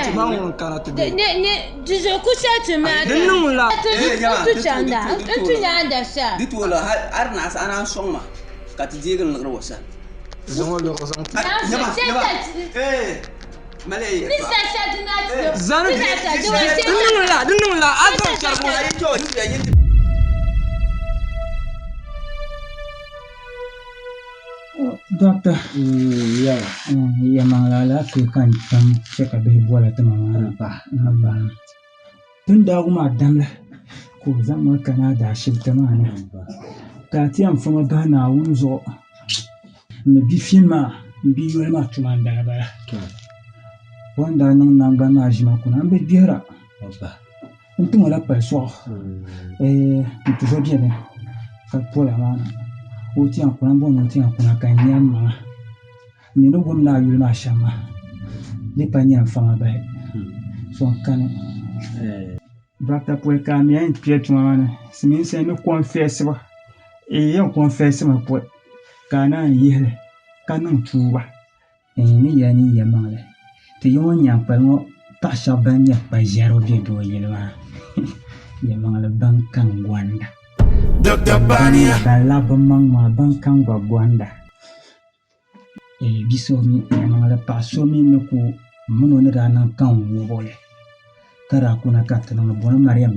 Speaker 19: ti ba mun karatu
Speaker 14: ne dizo ku sai to ma
Speaker 19: dan nun la
Speaker 14: to chanda to yanda sa
Speaker 13: dit wala har na sa ana son ma ka ti je gan lagro wasa
Speaker 19: zan wala ko san
Speaker 13: yaba malay
Speaker 14: ni sa sa dinati
Speaker 19: zan dan nun la azan charbo
Speaker 13: ai to yin
Speaker 20: Doctor, ya malala ke kan tam ceka bai bola ta mama na ba. Tun da kuma damla ko zan maka na da shi ta ma ne. ka ti am fama ba na wun zo me bi filma bi yo ma tuma da ba wanda nan nan ba na jima kuna be biera ba ntum la pa so toujours bien ka pour la mana o ti an kuna bon o ti an kuna kan nyama mi no gom na yul ma shama le pa nyam fama ba so kan Doctor poi cambia in pietro mana se mi se no confessa ba e io confessa ma poi kana yele kana tuba ni ya mangale te yo nya pa no ta sha ban ya pa jero bi do yele ma ya mangale ban kan gwanda Dr. Pania la ba mang ma ban kan gwanda biso mi ya mangale pa so mi no ku muno ne da nan kan wo bole tara kuna kata na bona Mariam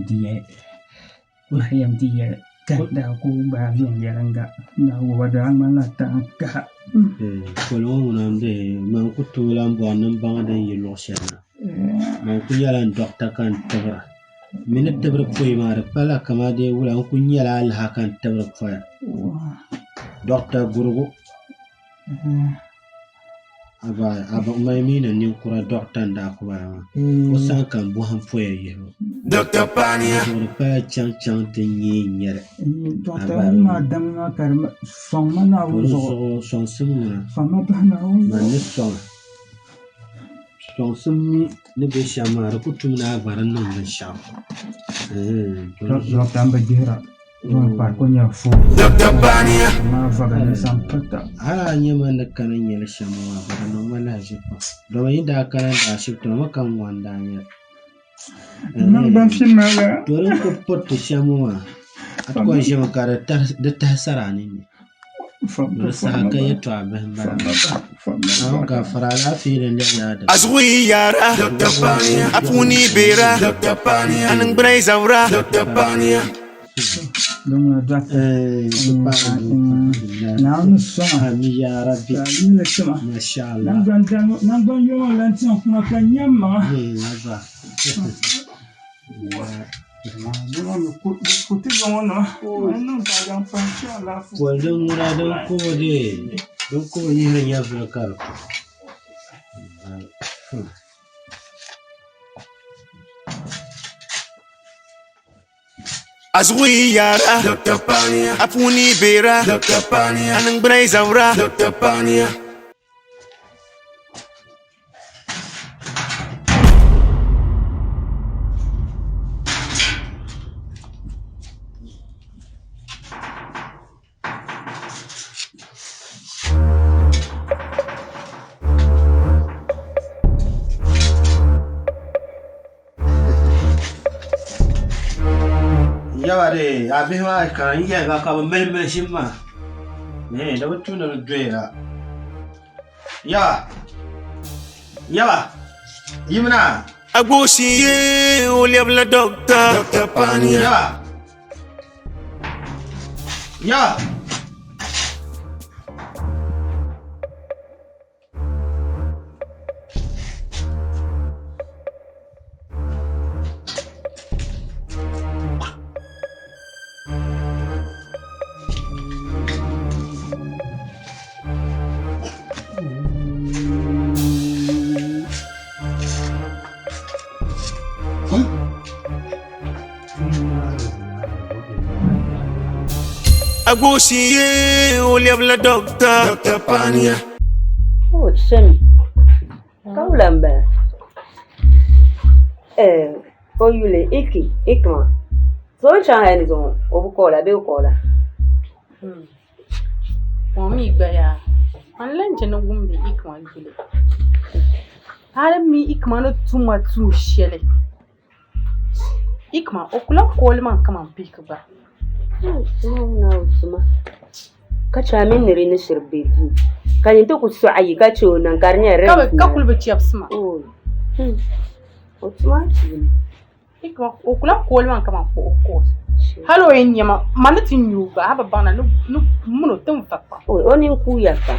Speaker 20: dia kada ku ba yang jaranga na wada mana ta ka
Speaker 9: kolon munande man ku tulam bonan bangda yelo shana man ku yalan dokta kan tabra min tabra koy mara pala kama de wala ku nyala al hakan tabra fa dokta gurgo aba mai mina ni kura dokta nda ko ba o san kan bo han foye yero Dr. Pania ko pa chang te ni nyere
Speaker 20: dokta ma dam na kar song ma na wo
Speaker 9: song simuna
Speaker 20: fama ba na wo
Speaker 9: ma ni song simi ne be shamara ku tumna baran nan man sham
Speaker 20: dokta ba jira don par ko nya fu Dr. Pania ma va ga sam pata
Speaker 9: ala nyama na kanan yel shamawa baran nan mala jipa do yinda kanan da shi to makan wanda nya
Speaker 20: nan ban film la
Speaker 9: to ran ko potto shamawa atko shama kare da tasarani ne saka yato abin bara an ga farala filin da ya da
Speaker 3: azwi yara Dr. Pania afuni bera Dr. Pania anan brai zaura Dr. Pania
Speaker 20: donc na no so
Speaker 9: ami ya rabbi
Speaker 20: ni chama
Speaker 9: mashallah
Speaker 20: nan ban yo lanti on kuma kanyama
Speaker 9: aba
Speaker 20: Kuti gona non ta gan function la fu
Speaker 9: ko don mura don ko yin ya zakar
Speaker 3: azwi yara Dr. Pania afuni bera Dr. Pania anan brai zaura Dr. Pania
Speaker 9: yaware abin ma kan yi ga ka ban mel shin ma ne da mutu na jera yawa yimna
Speaker 3: agoshi ye olebla Dr. Pania
Speaker 9: ya
Speaker 3: agoshi ye olebla Dr. Pania
Speaker 10: oh shemi kaulamba oyule ikma so changa ni zo obukola be ukola
Speaker 4: Mami gaya an lanje na gumbi ikma gile har mi ikma no tuma tu shele ikma okula kolman kaman pik ba
Speaker 10: na usuma kacha min nire ni shirbeju kan to ku su ayi kacho nan karnya re
Speaker 4: ka kulbe chiapsma
Speaker 10: usuma
Speaker 4: ikma okula kolman kaman ko halo yenyama manatin yuga haba bana no muno tumfapa
Speaker 10: oni ku yafa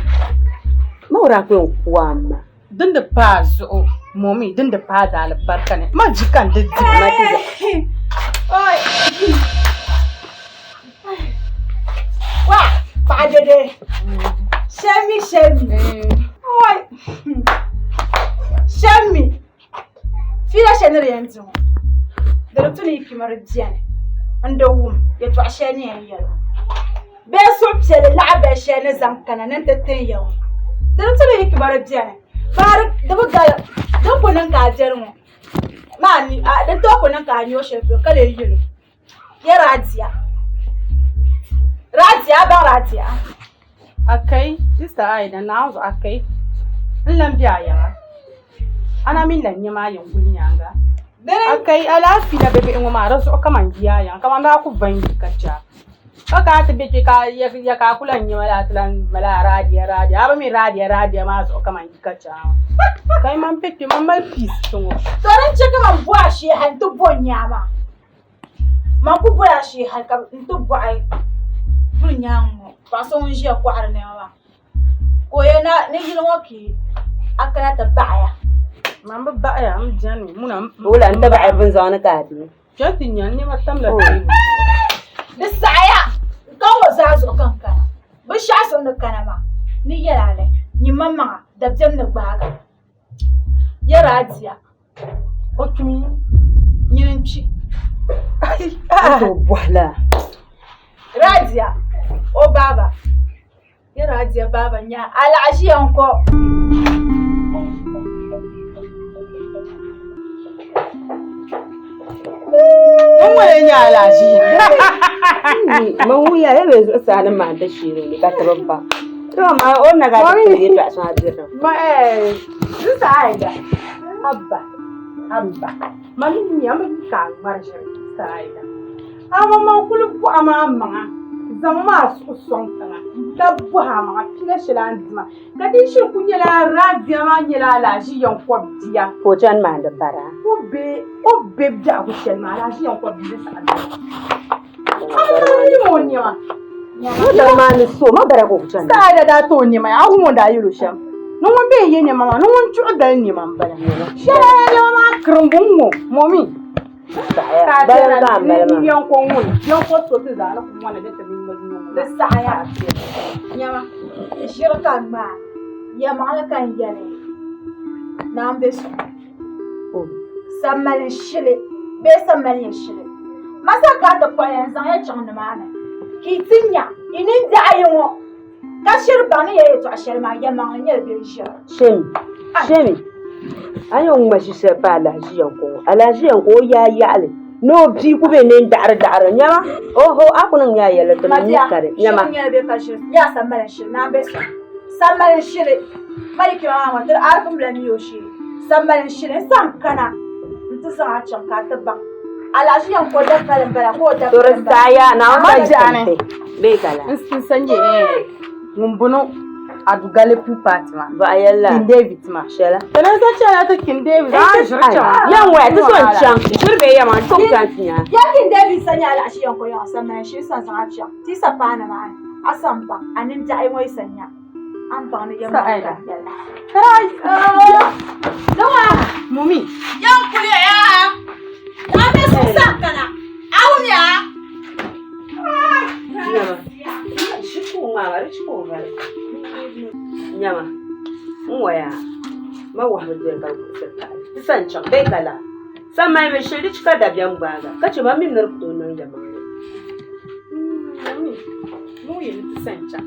Speaker 10: maura ko kuama
Speaker 4: dinda pazo momi dinda pada albarka ne majikan da matiza oi
Speaker 15: Wa, pa dede. Shemi. Oi. Shemi. Fila shenere yanzu. Da tuni kimar jiyan. Ando wum, ya to asheni yan yalo. Be so pele la be shene zankana nan tatten yawo. Da tuni kimar jiyan. Far da buga da kunan ka jarmu. Mani, da to kunan ka anyo shefu kale yelo. Ya Radia. Radia.
Speaker 4: Akai, sister Aida na zo akai. Illan biya yawa. Ana min nan nyama yungul nyanga. Akai alafi na bebe ngoma raso kaman giya yan kaman da ku bangi kacha. Kaka ta beke ka ya ka kulan nyama la tlan mala Radia. Aba mi Radia ma so kaman kacha. Kai man pete man mal peace tungo.
Speaker 15: To ran cheka man bua shi han to bonyama. Man ku bua shi han ka to bua ai. Bunyango. Paso unjia kwa arne wa. Koyena ni yilwa ki akana ta baya.
Speaker 4: Mamba baya am jani muna
Speaker 10: wala anta baya bin zana kadi.
Speaker 4: Jati nyan ni matam la tibu.
Speaker 15: Da saya kan wazazo kanka. Bi shaso na kanama. Ni yalale. Ni mama da bjem na gbaga. Ya Radia.
Speaker 4: Okumi
Speaker 15: nyirinchi.
Speaker 10: To bwala.
Speaker 15: Radia. O baba. Ya Radia baba nya alaji yanko.
Speaker 4: Mwe nya alaji.
Speaker 10: Mawuya yebe sana ma da shiro ni ka tabba. To ma ona ga ta yi ta sa jira.
Speaker 15: Ma Sister Aida. Abba. Mami ni am ka marje Sister Aida. Ama ma kulu bu ama zama su sontana da buha ma kila shilan dima kadi shi kunyela Radia ma nyela la ji yon kwabdia
Speaker 10: ko jan ma da bara
Speaker 15: o be da ku shel ma la ji yon kwabdia sa ama ni mo nyama
Speaker 10: ko da ma ni so ma bara ko jan
Speaker 15: sai da to ni ma awu mo da yiro sham no mo be ye ni mama no mo chu da ni man bala shele ma krumbungo momi
Speaker 10: bayan ka malama
Speaker 15: yan ko so te da na kuma na da tamin da saya nyama shirka ma ya malakan yane nam besu samalin shile be samalin shile masa ka da kwayan zan ya cin mana kitinya inin da ayo ka shirba ne yayi to ashir ma ya ma ne be
Speaker 10: shemi ayo ngmashi se pa alaji yanko ya yale no bi ku be ne dar nyama oho akunan ya yale to ni kare nyama
Speaker 15: ya sambalan shir na be sambalan shir mai ki ma watar arfum lan yoshi sambalan shir sankana ntu sa can ka tabba alaji yanko da kalan bala ko da
Speaker 10: to saya na ma jane be kala
Speaker 4: in sanje ngumbuno adu galepu patma
Speaker 10: ba yalla
Speaker 4: King David ma
Speaker 10: shela
Speaker 4: kana ta ce ta King David
Speaker 10: yan waya ta son can shirbe yama to kantinya
Speaker 15: ya King David sanya alashi yanko ya samman shi san san acha ti sapana ma asamba anin da ai moi sanya an ba ni yamma karai dawa
Speaker 4: mumi
Speaker 15: yan kuri ya be su sakana awunya
Speaker 10: nyama waya ma wahba da ka sirka san can bai kala san mai me shiri cika da biyan baga kace ma min nar fito nan jama'a
Speaker 4: mu yi san can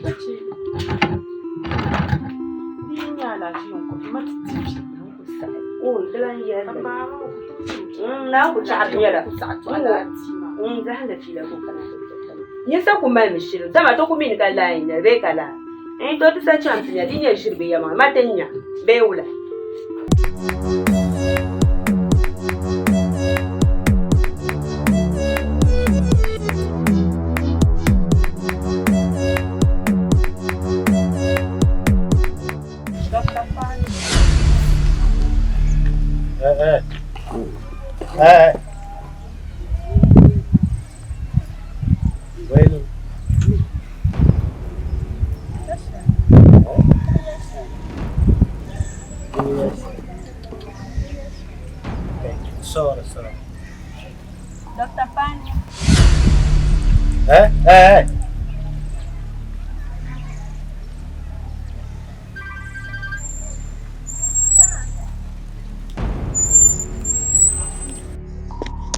Speaker 4: kace ni ya la ji ko mata tishi ku sai
Speaker 10: dilan ya na ku ta abiyara ga handa fila ko kana yin sa ku mai mishiri sama to ku min kala ina be kala to ta sa chance ya dinya shirbe ya ma matanya be wula
Speaker 1: Bueno.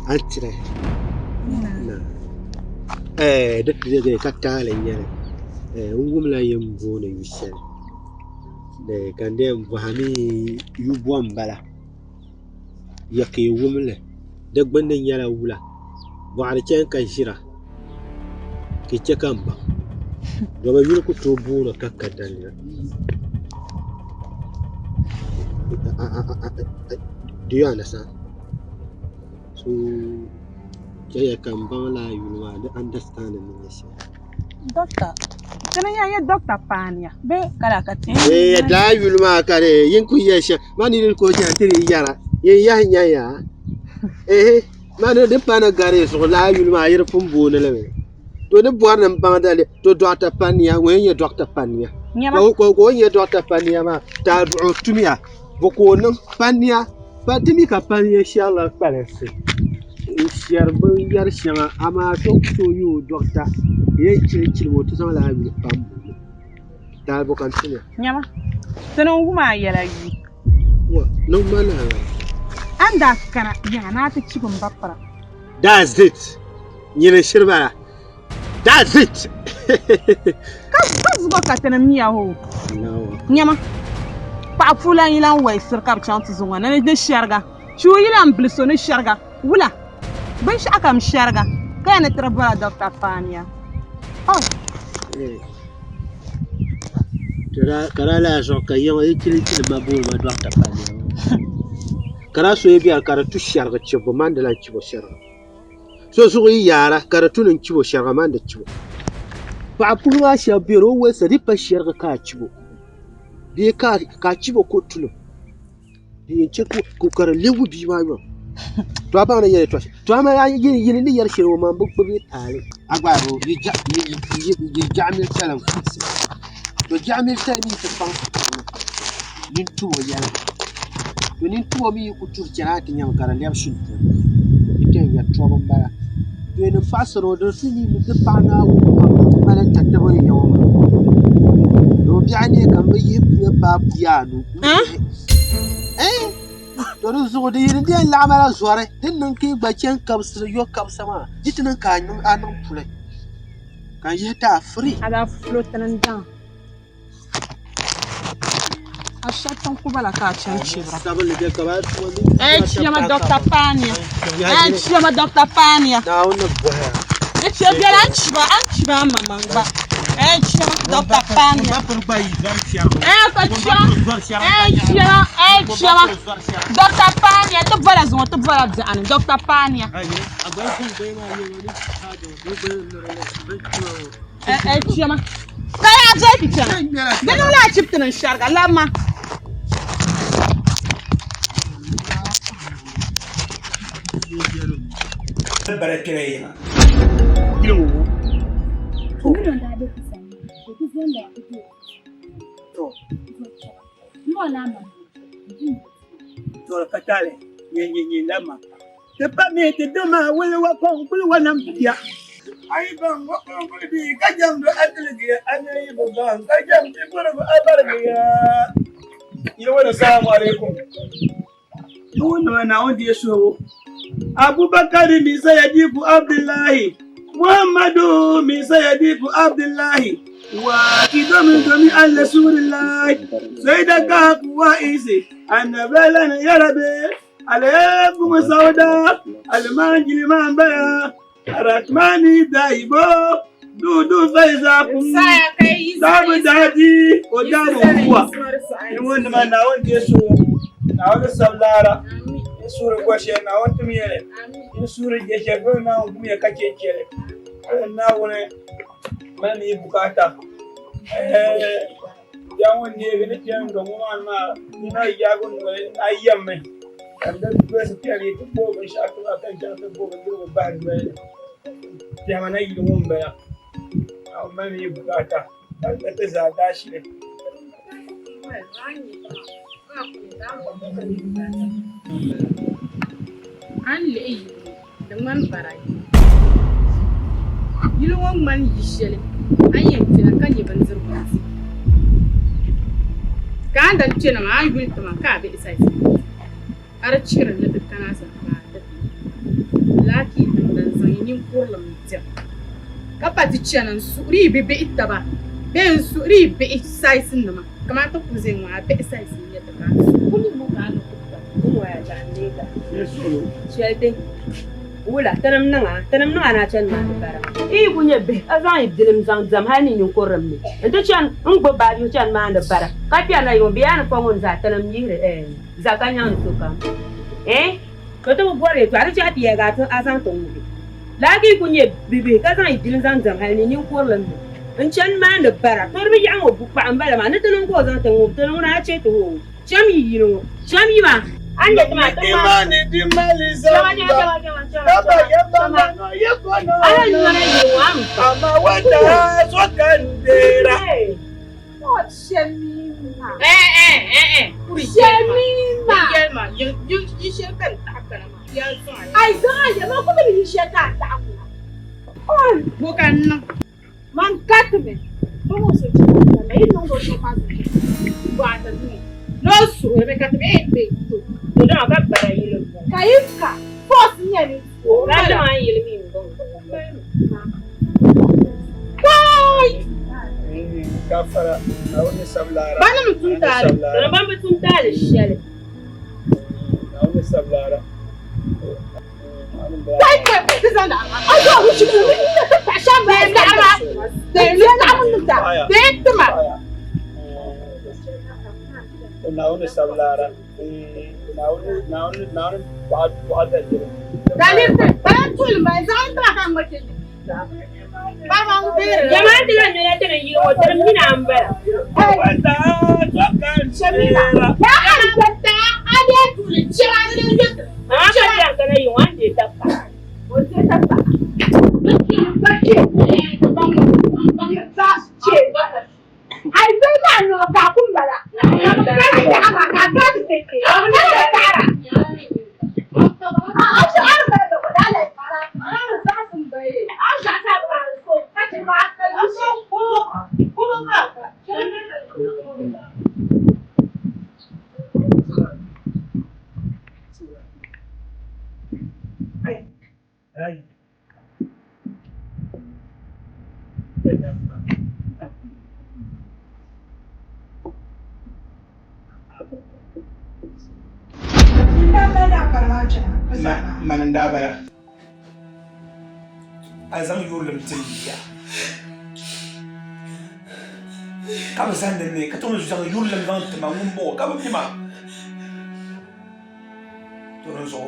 Speaker 9: antire dëkk jógee ka taale ñere wum la yem boona yu sel de kandem bahami yu bom bala yake wum le de gbande ñala wula baare cen ka jira ki ce kamba do ba yul ko to boona kakkadal do you understand? So Jaya Kambala, you understand the
Speaker 15: Doctor, can I hear Doctor Pania? Be Karakati.
Speaker 9: Eh, die will mark a Yinku Yasha, Manny Coach and Yara, Yaya. Eh, man, the Panagaris or lie you my ear from Boone. To the born and Bandale, to Dr. Pania, when you're Dr. Pania. Go, your Dr. Pania, that to me. Bokono Pania, Patimika Pania shall have palace. Sherbo Yarshama, Ama talk to you, doctor. Ye what is all I will come. Dalbo continue.
Speaker 15: Yama, the no woman yellow.
Speaker 9: What? No manner.
Speaker 15: And that can not a chip on Bapara.
Speaker 9: That's it. Yere Shirva. That's it.
Speaker 15: Cause look at an Mia ho.
Speaker 9: No.
Speaker 15: Yama. Pafula ilan way sirkar chances one and the sharga. Chu ilan blissone sharga. Wula. Bench akam sharga. Can it trouble Dr. Pania? Oh.
Speaker 9: Karala Zokayo, actually, Babu, my Dr. Pania. Karasuebia Karatu Sharga Chibo Mandela Chibo Sharga. So Yara, Karatun and Chibo Shargaman the Chibo. Papua shall be always a ripper Sharga Kachibo. The car Kachibo Kotulo. The Checo Kukara live with you. Drama a year trash. Drama in the year she will book for it. Agbaro, you jam yourself. The jam yourself is a fun. Need two a year. You need two of me who took Janat in your Garalian. You take your trouble by. You in a faster order, swinging with the pana who are untouchable in your own. No piano can be a papiano. Eh? There is what the Indian Lama Suare didn't keep by chance comes to your Kapsama. Didn't kind of unknown play. Can you have free?
Speaker 15: I have floating and down. I shut on Kubala catch and shiver. Hey, Dr. Pania. Hey, Dr. Pania.
Speaker 9: Now, no boy.
Speaker 15: It's your Anchiba, Mamma. Hey, Dr. Pania. Dr. Pania, the brothers want to brother and Dr. Pania. Hey, Chima. Kaya Jackie. They don't like Chipton and Sharga Lama.
Speaker 21: Katale, yenye lama. Tepa me te doma wele wa konkulu wanampia. Aiban wa konkulu bi kajam do atligiya anayi bagan kajam ti gura ba abargiya. Yawa assalamu alaikum. Yawon na wanda ya so. Abubakar mi sayyidu Abdullahi. Muhammadu mi sayyidu Abdullahi. Wa kidomi Allah Rasulullah. Sayyidaka wa isi. Annabala ya rabbi alaykum sauda almanjili mambaya aratmani daibo dudu faizakum sabu daji ojamu kuwa iwon ma na won yeso na won sablara yeso kwashe na won tumiyele yeso je go na won kumiya kake kere na won mani bukata yawon ne ga nake ga mu ma ina yagon ayyamme and then because kare ta ko ban sha ta kan ta ko ban girma ba da ya mana yi mun baya amma me bukata dan ta zaga shi ne
Speaker 4: an le da man barai yilwon man yishele an yanki na kan yaban zurba kan dan cina ma an gulta ma ka bi isa ar cirin da kana sa ka laki dan zan yin kurlam jam ka pati chanan suri be itaba ben suri be sai sinama kamata ku zai wa be sai sin ya ta kullu mu ka no ku ya ja ne ga yesu shede wula tanam nanga na chan na bara kunye be azan idilim zam hani ni kurram ne ento chan ngbo ba yu chan ma da bara ka pia na yo biya na pongon za tanam yire za kanya no kam ko to bore to ari cha tiya ga to asan to mu lagi kunye bibi ka zan idilim zam hani ni kurram ne in chan ma da bara to bi yan obu pa ambala ma na tanam ko zan tan obu tanam na che to chami yino chami ma ande tuma
Speaker 21: imani di mali zamba kaba yamba no yekono
Speaker 4: ala nyone yiwam
Speaker 21: ama wata sokandera
Speaker 4: what shemima shemima yelma you shekan takana ma ya so ai ga ya ma ko bi shekan takana oh bokan man katme como se chama aí não vou chamar guarda nosso eu me katme não vai para ele caíca posso minha nada mais ele me vai
Speaker 21: kafara na wani sablara
Speaker 4: bana mutum tare da ban mutum tare shele
Speaker 21: na wani sablara
Speaker 4: kai kizana ayo wuce ne ta shamba da ara da ne na mun da tuma
Speaker 21: na wani sablara na wani ba da jira
Speaker 4: dalil ba tul mai zan ta kan mace Baba ngere jama'a diga ne ya tana yi wa dar mina ambara
Speaker 21: wanda sokan
Speaker 4: shamila ya albatta ade tul cira ne ne ka ya kana yi wanda ta fa wanda ta fa baki ta ce ai bai na no ka kumbala ka ka ka take wannan da tara a shi arba da kudale fara an sa sun bai an sa ta ba ko kace ba ka so ko ka
Speaker 21: ai manan da bara azam yurum tiya kam san ne ka to zan yurum vant ma mumbo ka ba ma to rozo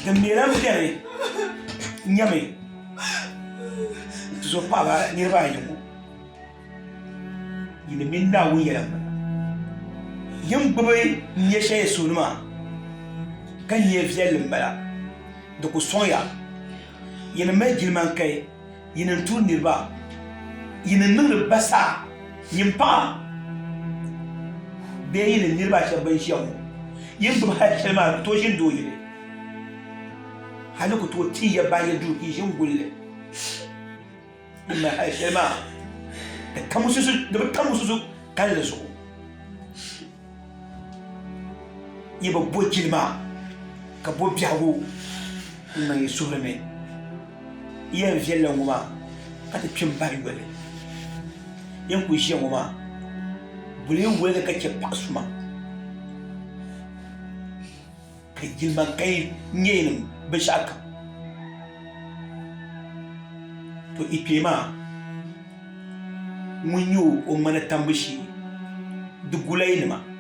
Speaker 21: de mira mu dere nyame to so pa ba ni ba yu ni min da wu yela yin gbe nye shay sunuma kan ye fiel mbala de ko sonya yene ma gilman kay yene tournir ba yene nuru basa yimpa be yene nirba cha ban shawo yin bu ha kelma to shin do yene halu ko to ti ya ba ya du ki shin gulle ma ha kelma da kamusu kan da su yiba bo gilma ka bo biago na yesuleme iya viela ngoma ka te pimba ngwele yen ku shi ngoma bule wele ka ke pasuma ka gilma kai nyen be shaka to ipema munyo o mana tambishi dugulay ma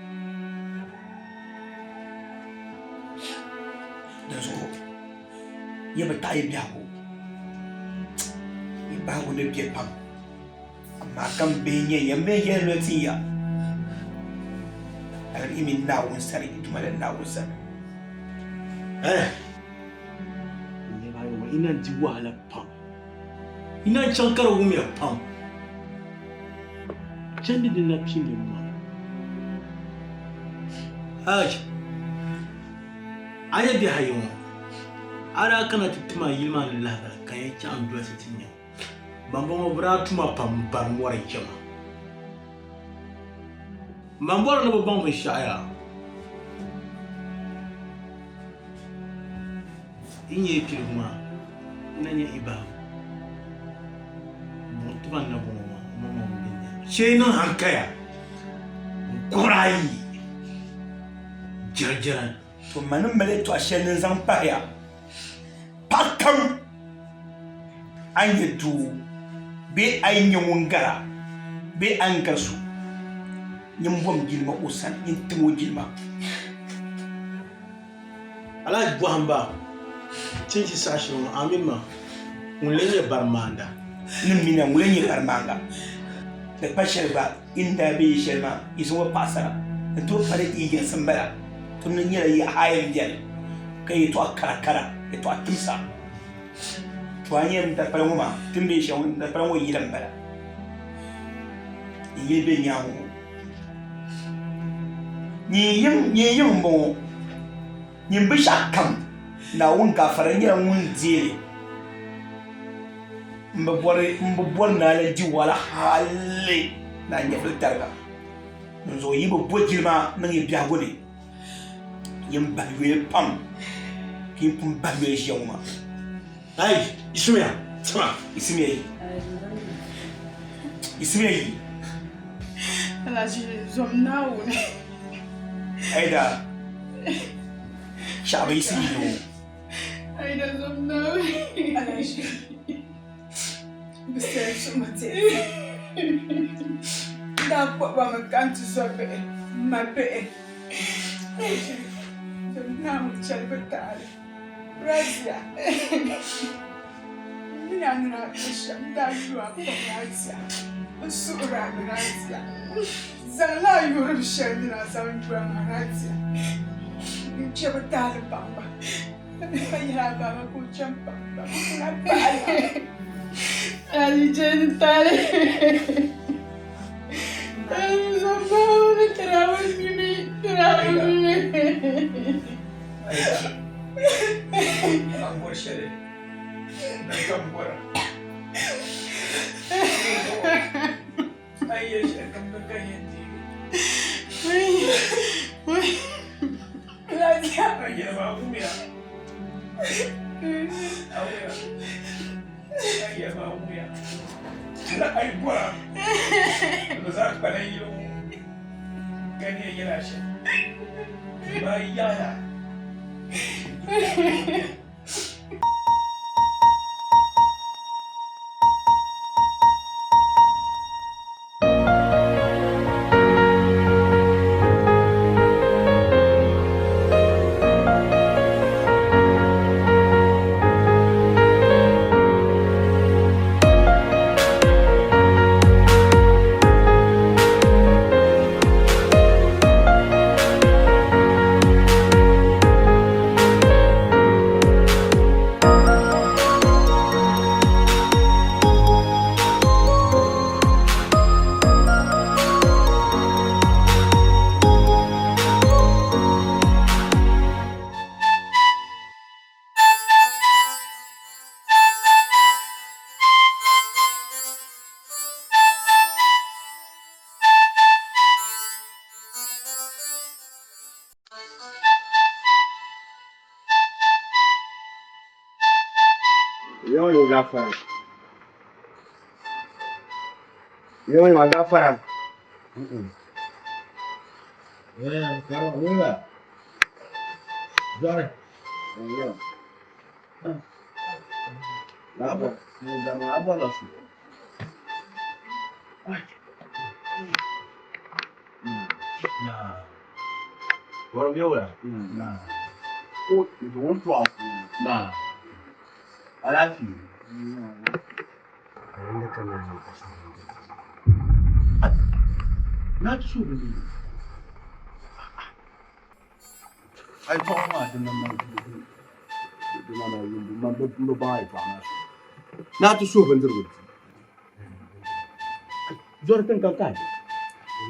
Speaker 21: ye ba tayi biago e ba go le bie pam ma kam be nye ye me ye le tiya ala imi na won sari ituma le na won sari
Speaker 9: ne ba yo ina di wala pam ina chankara wo me pam jandi de na pini ma aya de hayo ara kana titima yilma lillahi kan ya ci an duwa sitinya bambo mo bratuma pam bar mora kema mambora no bambo shaya
Speaker 1: inye piruma nanya iba tuban na bon mama binya sheyna hankaya korai jarjaran to manin male to ashen zan paya pakam anyetu be ayin wungara be an gasu yin bom gilma usan yin timo gilma ala buhamba cinci sashin amin ma mulenye barmanda nin mina mulenye barmanga da fashar ba inda be shelma iso pasara to fare igen sambara to nan yara yi hayar gel kai to akara to akisa to anyem da parangoma timbe shawun da parango yiran bara yebe nyawo ni yin bo ni bi shakam na wun gafara ni wun dire mbobor na la ji wala halle na nya filtarga nzo yi bo bojilma na yi biya gode yin balwe pam kin pum balwe jawma ai ismiya sama ismiya
Speaker 4: Alaji zomnawo ne.
Speaker 1: Aida. Shabai si no.
Speaker 4: Aida zomnawo. Alaji. Mr. Shumate. Da kwa makantu sobe. Mabe. Zomnawo chalbatale. Razia. Mina nuna shamba yuwa kwa razia. Sura Razia. Zala yuru shendina zanjwa Razia. Chabatale bamba. Ya baba kuchampa. Kuna bala. Ali genitale. Zambauni terawal mimi.
Speaker 1: Ambor shere. Nakambora. Ay, kam na kaya tiyo. Lagi apa ya mau ya? Ay, mau ya. Tidak ay buah. Lusak pada iyo. Kanya yelasha. Bayana.
Speaker 12: Yau gafara. Yau ma gafara.
Speaker 7: Karo nunga. Zare.
Speaker 12: Yau. Apa? Apa lasu?
Speaker 7: Nah.
Speaker 12: Orang dia lah.
Speaker 7: Nah.
Speaker 12: Oh, itu orang tua aku.
Speaker 7: Nah.
Speaker 12: Alafi.
Speaker 7: Ini kan yang
Speaker 12: Na ci so da ni. Ai fa ma da nan na yin man da no bai fa na. Na ci so ban dirgo. Zor kan kan kai.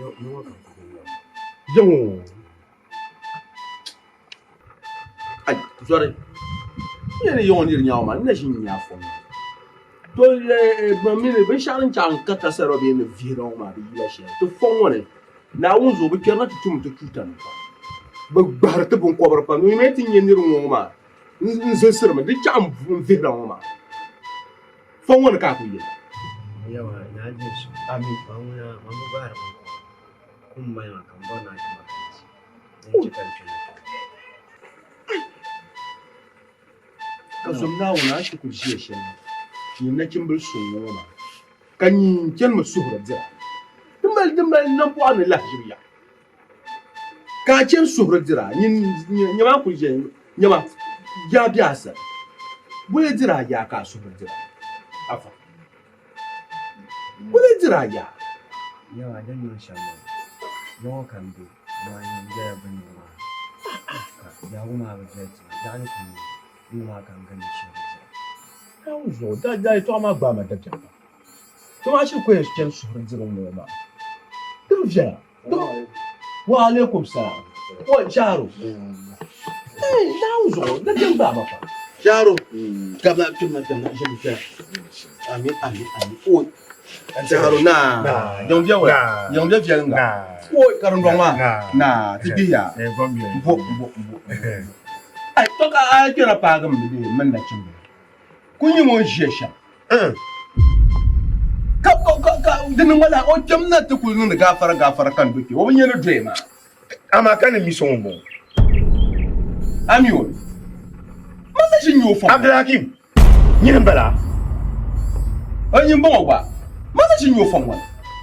Speaker 7: No kan.
Speaker 12: Yo. Ai, zor. Ni yon dir nyaw man, na shin nya fo. To le mamine be shan chan kata sero be ne viron ma bi la shen. To fo woni. Na unzo be kerna tum to tutan. Ba bar te bon ko bar pa mi metin yenir ngoma.
Speaker 5: nzesirma di cham vihra ma fon wona ka ku yi
Speaker 9: yawa na ji shi
Speaker 5: amin
Speaker 9: mamuna mamu ba ra kun mai kan ba na ji makanci ne ci karfi
Speaker 5: ka somna wona shi ku ji shi ni na kin bil sunno ma kan ken musuhra ja dimbal nan bu an la jiya ka ken suhra jira nyama ku je nyama ya biasa bule jira ya ka suhra jira afa bule jira ya
Speaker 9: yawa dan nan shamma no kan bi ma yin ga ban ma ya kuma ba je da ni ku ni ma kan gani shi
Speaker 5: zo da to ma ba ma da ta to ma shi ko ya ken suhra jira mu ma Tuja. Wa alaikum salam. Wa Jaro. Nauzo, da kin ba mafa. Jaro. Gaba tuma shi ta. Amin. Oi. Jaro na. Yong biya wa. Yong biya nga. Oi karon ma. Na, tibiya. Bo. Ai to ka a kira pa ga mu bi man da kin. Kun yi mo jesha. Dinin wala o jamna ta kulun da gafara kan duke wani yana drema ama kana mi son mo amiwo mala shin yo fa Abdulhakim yin bala anyin bon wa mala shin yo fa wala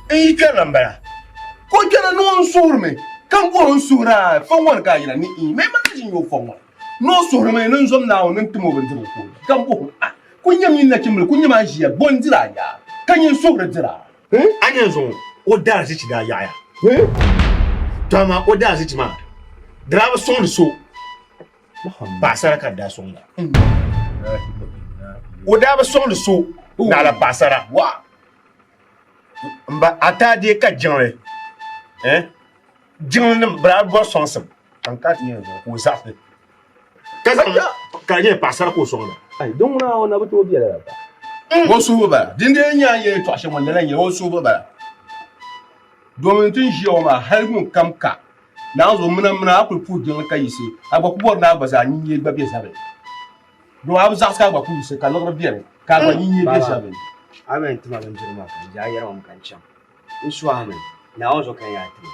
Speaker 5: yi kana bala ko kana no surme kan bo sura fa wala ka yana ni me mala shin yo fa wala no surme nan zom na wonin tumo ban tumo ko kan bo kun yamin na kimul kun yama jiya bon jira ya kan yin sura jira
Speaker 1: an yanzu o da shi da yaya to ma o da shi ma drama son so ba saraka da son da o da ba son so na la basara wa mba ata de ka janre janre bra bo son sam an ka ti yanzu ko sa kaza ka ne basara ko son da
Speaker 5: ai don na wona ba to biya da ba wasu ba din da nya ye to ashe wannan ya wasu ba domin tun shi yawa ma har mun kamka na zo muna akul fujin kai sai aba kubor na ba za ni ye ba be sabe do abu za ka ba ku sai ka lura biya ka ba ni ye be sabe
Speaker 9: amen tuma ban jirma kan ja yara mun kan can in su amen na wazo kan ya ti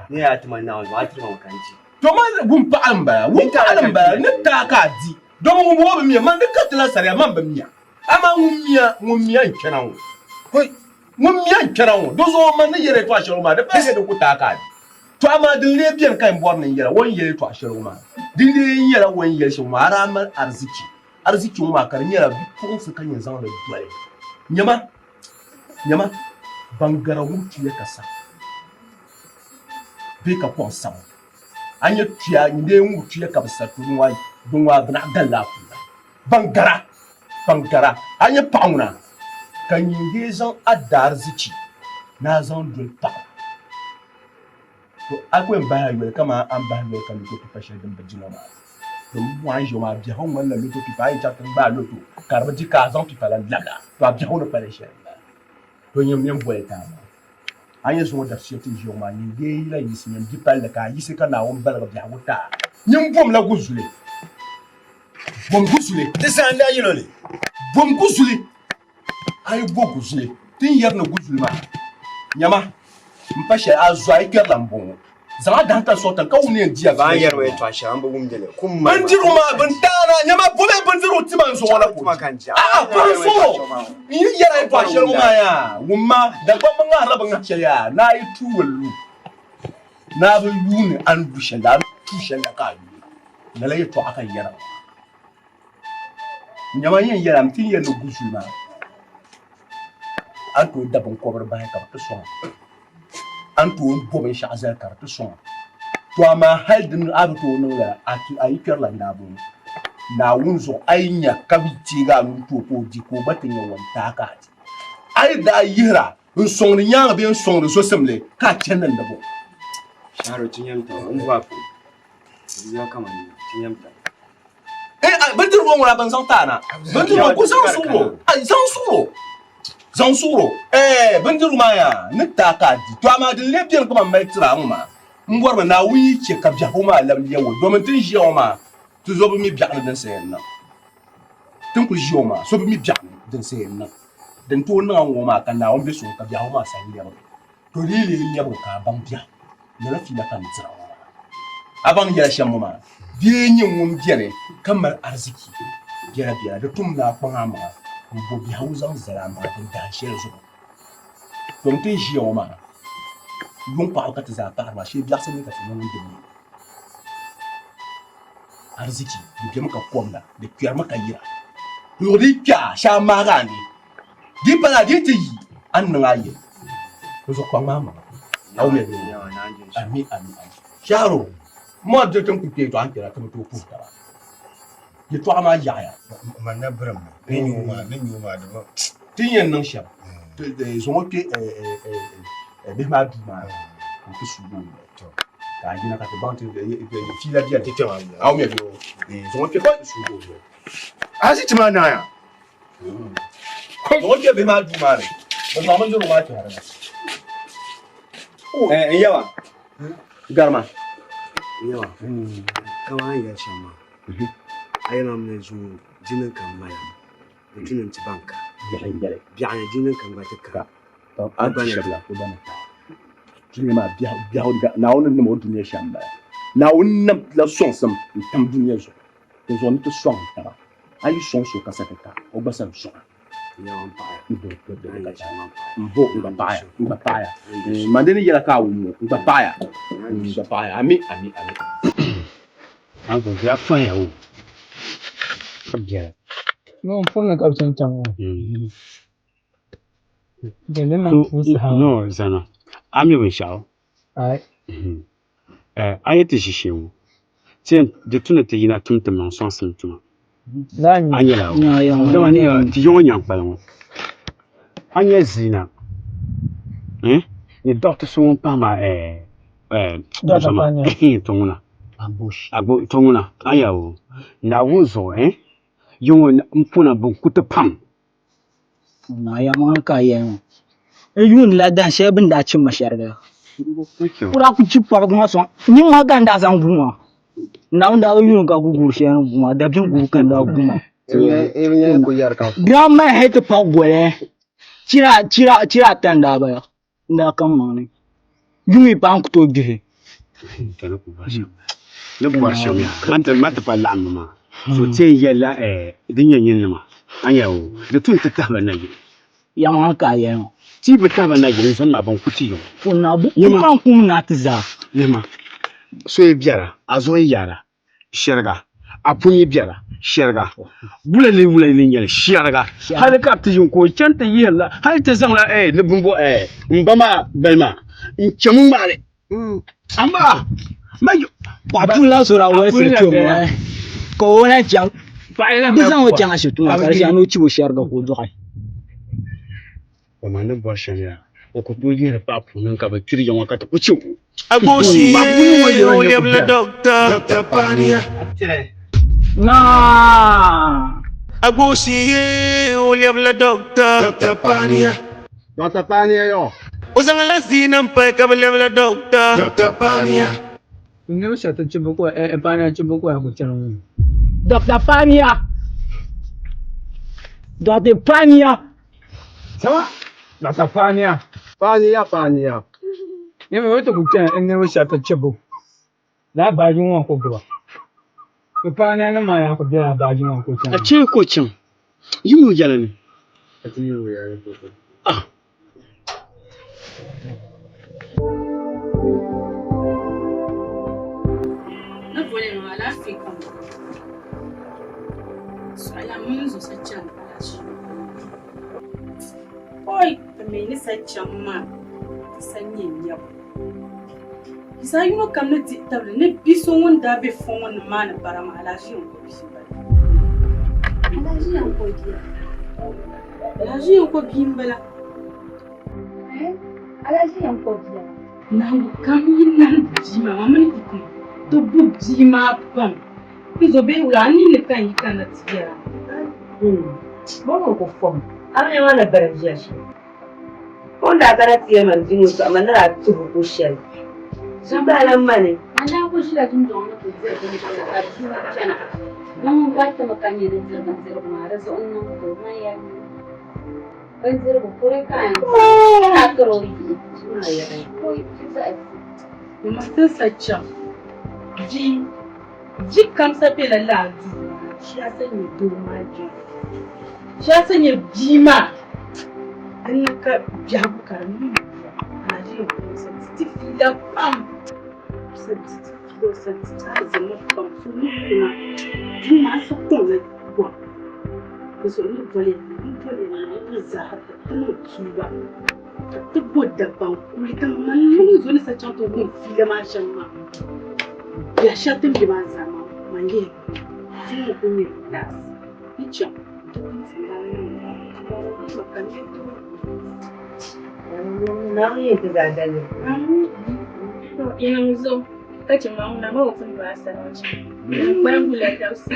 Speaker 9: ne ya tuma na wazo a tuma kan ji
Speaker 5: to ma gun fa an ba ni ta ka di don mu bo mi man ka tala sare man ba miya ama ngumia nkenawo hoi ngumia nkenawo dozo man yere to ashero ma de pese de kutaka to ama de le bien kan bor ne yere won yere to ashero ma de le yere won yere shi ma ramal arziki ma kar yere bi ko su kan yin zan da duwai nyama bangara wuti ya kasa be ka pon sam anya tia inde wuti ya kabsa tunwa dunwa bna galla bangara anya pauna kan yinde zan adar zici na zan dul pa to akwai bayan kama an bayan kan ko ta fashe din bajina ma to mu an jo ma bi hon wannan lokaci fa yi ta kan ba loto karba ji ka zan fi falan laga to abi hon fa shi to nyem boye ta ma anya so da shi tin jo ma yinde la yi sin di pal ka yi se kana won bala bi hawta nyem bom la guzule desanda yinole bom guzule ay bo guzule tin yarna guzule ma nyama mpashe azu ay kerlambo zama danta sotan ka woni dia
Speaker 9: ba yarwe to asha an bugum jele kum
Speaker 5: banjiru ma bantana nyama bome banjiru timan so wala ko
Speaker 9: makanja
Speaker 5: so yi yara to asha ma ya wumma da ban araba ngache ya na yi tuwallu na ba yuni an dushalla tushalla ka yi na laye to akan yara nyama yin yara mtin ya no gusuma an to da ban kobar bayan ka ta so an to bobe shi azar ka ta so to amma hal din abu to no la ayi kerlanda bu na wunzo ainya kabiti ga mun to ko di ko batin ya wanta ka ai da yira in son nya be son so semle ka kenan da bo
Speaker 9: sharo tinyamta on ba ku ya kama ni tinyamta
Speaker 5: bandir ruwan wala ban san tana bandir ruwan ko san suro ai san suro bandir ruwa ya ni ta ka di to amma din lebiyan kuma mai tira mu ma ngwar na wi ke ka biya kuma lam yawo domin tin shi yawo ma
Speaker 8: Tu zo mi biak den sen na. Tun ku joma so mi biak den sen na. Den to na wo ma kan na on be so ka biak ma san liya. To ri liya ka bang biak. Ne la fi na kan tsara. Abang ya shan ma. Die nyin won biare kamar arziki. Biara biara da tum na kwanga ma. Bo bi hausan zara ma den da shi zo. Donc tu joma. Yon pa ka tza par ma shi biak sen ka fi non de. Arziki di biam ka komna de kyar maka yira yo di kya sha magani di bana di ti an nga yi zo kwa mama aw me ni ami sharo mo de tan ku ke to an kira to ku ta ye to ama ya
Speaker 12: man na bram ni nyuma de ba
Speaker 8: tinyen nan sha de zo mo ke be ma du ma ku su bu to ka gina ka bantu fila dia tete wa aw me do so ke ba su go
Speaker 12: asi tima na ya
Speaker 8: ko ke be ma du ma re ba ma njo ma ta
Speaker 9: yawa
Speaker 8: garma
Speaker 9: yawa kawai ya shama ayana mun zo jinin kan maya mutumin ci banka biya jinin kan ba ta ka
Speaker 8: an ba ne ko ba na ma biya na wani mo duniya shamba na wani la son sam tam duniya zo to zo ni to son ta ayi son so kasa ta o ba sa son
Speaker 9: ya wan pa
Speaker 8: mbo ba pa ya mandeni yela ka wu ba pa ya ami an ko ya fa ya wu kabja
Speaker 20: no fonna ka san tan
Speaker 22: no zana ami bin shao
Speaker 20: ai
Speaker 22: ayati shishewu tiens de tout ne te yina tum te man son tuma anyela no ni ti yo nyang pa mo anya zina ni docteur son pa ma tonguna agbo tonguna ayawo na wuzo yo mpuna bon kuta pam
Speaker 20: na ya man ka yen yun la dan she bin da cin masharga kura ku ci par ma so ni ma ga nda zan buma na unda yun ga gugur she na buma da bin gugur kan da buma
Speaker 12: ko yar ka
Speaker 20: grandma hate pa gore tira tanda ba nda kan ma ne yumi pa ku to bihe
Speaker 22: tana ku ba shi le bor shi ya mata pa la ma so te yela din yin ma anyawo de tun ta ta ba na yi
Speaker 20: ya ma ka yen
Speaker 22: ti bata ba na yi son ma ban kuti yo
Speaker 20: kuna bu kan kun na tiza
Speaker 22: yema so e biara azo yara sherga apunyi biara sherga bulale nyel sherga hal ka ti yin ko chanta yella hal ta zan la ne bumbo mbama belma nchemu mare amba mayo
Speaker 20: wa pun la so ra wa se to mo ko wona jang bizan wo jang shi tuma karshe an ci bo sherga ko zo kai
Speaker 22: o manan bo sherga o ko do yira pa punan ka ba tiri yan wakata ku ci
Speaker 3: agoshi o le doctor pania
Speaker 20: na
Speaker 3: agoshi o le doctor pania
Speaker 22: yo
Speaker 3: uzanga la zina mpa ka le doctor pania
Speaker 20: ne sa ta ci bo ko pania ci bo ko ya ko tano Dr. Pania. Dr. Pania.
Speaker 22: Sama? Dr. Pania. Pania.
Speaker 20: Ni me wato kuta in ne wasa ta cebo. La ba jin wa ko gaba. Ko Pania na ma ya ko da ba jin wa ko ta.
Speaker 22: A ce ko cin. Yi mu jala ne.
Speaker 12: A ce yi ya ko.
Speaker 22: Ah.
Speaker 4: Na vole ma la Afrika. Saya mun zo saccan alashi. Oi, ta me ni saccan ma. Sanyin yau. Isa yuno kam na ti table ne biso wonda be fon won ma na barama alashi on ko bisi ba. Alashi on ko dia. Alashi on ko bimbala.
Speaker 14: Alashi on ko dia.
Speaker 4: Na kam yin nan jima mamani ku. To bu jima pam. Bizo be wala ni le kan yi kana tiya.
Speaker 10: Bongo ko fom. Ame wana barajia shi. Onda kana tiya man dingo to amana tu ko shel. Subala mane.
Speaker 18: Ana ko shi da tun don ko zai ko da shi na cana. Mun ba ta makani da zirban mara so nan ko mai ya. Ban zirba kore kan. Na karo yi.
Speaker 10: Ai ai.
Speaker 18: Ko sai.
Speaker 15: Kuma sun sacca. Ji kamsa fe la ladu. Shi ya sanya doma ji. Shi ya sanya jima. An ka biya bukarni. Na ji ko sai fila pam. Sai ko sai ta zama pam su ne. Ji ma su ko ne ko. Ko so ni vale ni za ha ta no kiba. Ta bodda ban kuli kan man zo ni sa chanto ni fila ma shamma. Ya shatin bi ma zama mange. Ji ko ni das. Icha.
Speaker 10: Na yi ta gadale.
Speaker 15: Ina zo kace ma na ma ofin ba sa wace. Ban gula da su.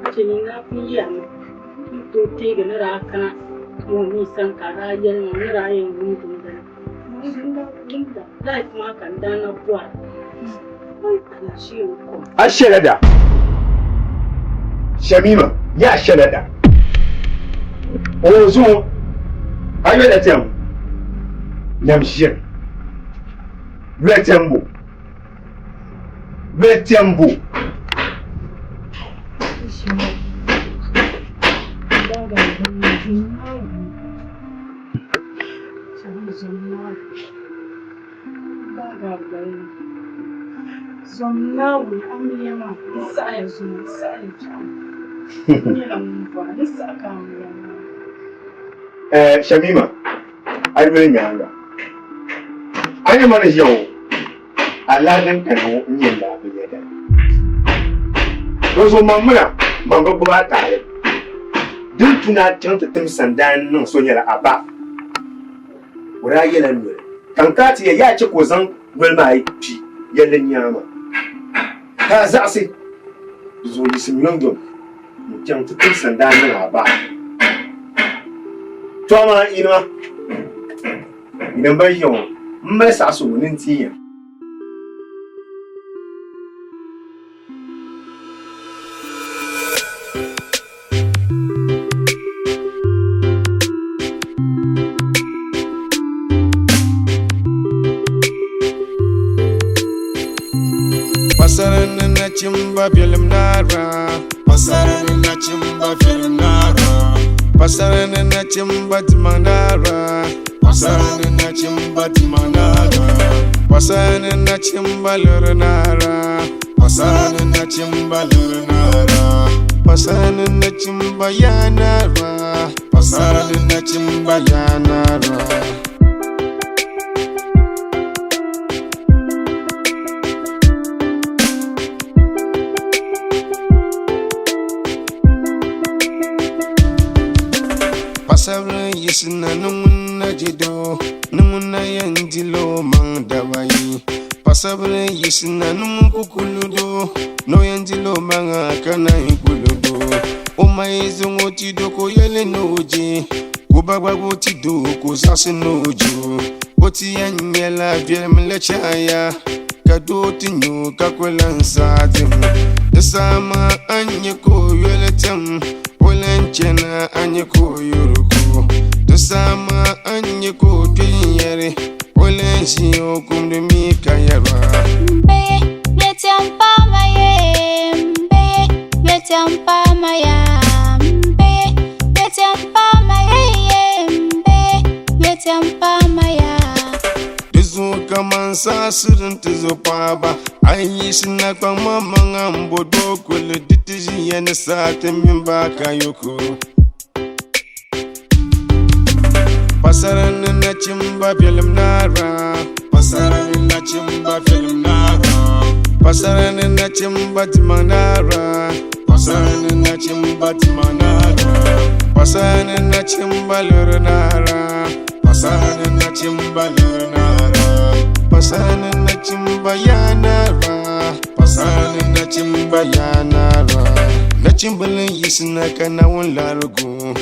Speaker 15: Kace ni na fi ya mu. To te ga na ra kana mu ni san ka ra yan mu ra yan mu dun da. Life ma kan da na buwa. Ai kana shi ko.
Speaker 8: Ashelada. Shamima, ya shelada. Ozo ayo da tem. Namshir. Retembo. Retembo.
Speaker 15: Zonnawi amiyama isaya zuma isaya jam. Ni amfa ni saka amiyama.
Speaker 8: Shamima, ai bere nyanga. Ai mana yau. Aladan kanu nyin da bi da. Rozo mamuna mamba ba tare. Duk tuna tanta tim sandan nan so nyala aba. Wura yela nure. Kankati ya ci ko zan gulma ai fi yalin nyama. Ka za sai zo yi sim yongom. Tanta tim sandan nan aba. Toma ina. Idan bai yau, mai sa su wunin tiya.
Speaker 3: Pasaran na chimba film nara. Pasaran na chimba film nara. Pasaran na chimba manara. Pasaran na chimba manara. Pasaran na chimba lurnara. Pasaran na chimba lurnara. Pasaran na chimba yanara. Pasaran na chimba yanara. Pasaran yisna nunguna jido, nunguna yanjilo mang dawayi. Pasaran yisna nungukuludo, no yanjilo manga kana ikuludo. Omai zongo tido ko yele noji, kubaba go tido ko sase nojo. Oti yanyela vyemle chaya, kado tinyo kakwelan sadim. Desama anye ko yele tem. Chena anye ko yuruku to sama anye ko tuyere olenshi okumde mi kayara
Speaker 2: be betampa maye be betampa maya be betampa maye be betampa maya
Speaker 3: dizo kaman sasirin tizo paba ayi sina kwa mama ngambo dokole ditiji yene sate mimba kayoko Pasaran na chimba film nara. Pasaran na chimba film nara. Pasaran na chimba manara. Pasaran na chimba manara. Pasaran na chimba lurnara. Pasaran na chimba lurnara. Pasaran na chimba yanara. Pasaran na chimba yanara. Na chimbalin yisna kana won largo.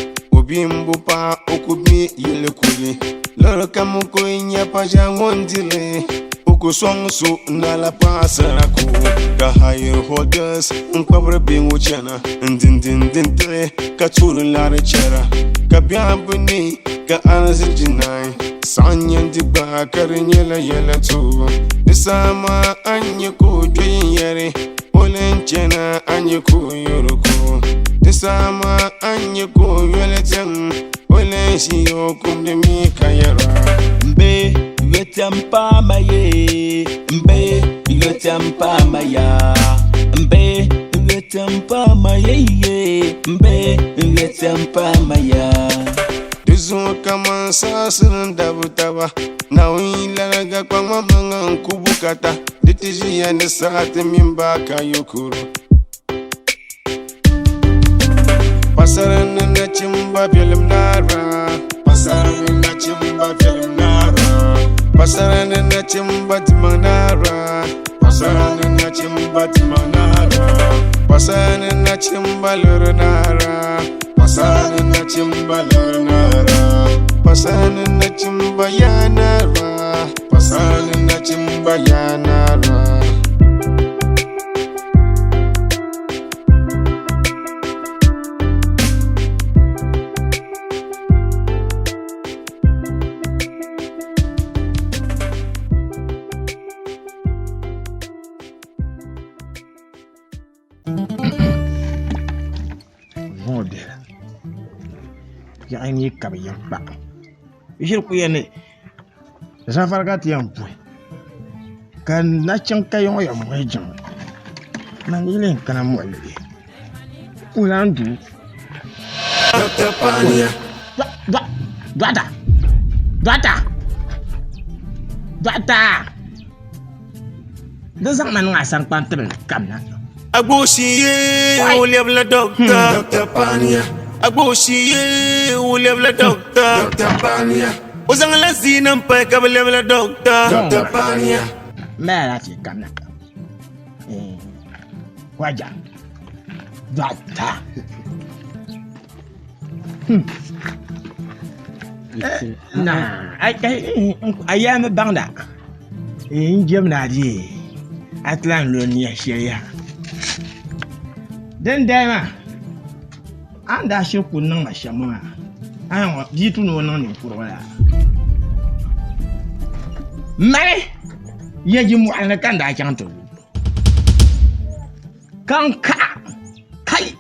Speaker 3: bimbo pa okubi yele kuli loro kamuko inya pa jangondile uku song so na la pasara ku ka higher holders nkwabre bingu chana ndin tre ka tulu la rechera ka biambuni ka anazijinai sanyan di ba karinyela yela tu disama anye ku yere olen chena anye ku yoruku disama anye ku yele tem olen shiyo kumde mi kayara
Speaker 21: mbe yetampa maye mbe yetampa maya mbe yetampa maye mbe yetampa maya
Speaker 3: Dizo kama sasirin dabutawa na wila ga kwa mamangan kubukata ditiji ya ne sate mimba kayokuru pasaran na chimba film nara pasaran na chimba film nara pasaran na chimba manara pasaran na chimba manara pasaran na chimba lurnara pasaran na chimba lurnara pasaran na chimba yanara pasaran na chimba yanara
Speaker 21: yani kabi yamba ishir ku yene zafargat yampu kan na chan kayo ya mwejan na ile kana mwele ulandu
Speaker 3: Dr. Pania
Speaker 21: Dwata da zaman ngasan pantel kamna
Speaker 3: Agoshiye ulebla Dr. Pania Agoshiye ulebla Dr. Pania Uzangala zina mpa kabelebla Dr. Pania
Speaker 21: mera ti kamna waja Dwata nah ayam bangda injem nadi atlan lo ni ashiya den dema anda shoku nan mashama ayo jitu no nan ni kurwala mare yaji mu an kan da kanto kan kai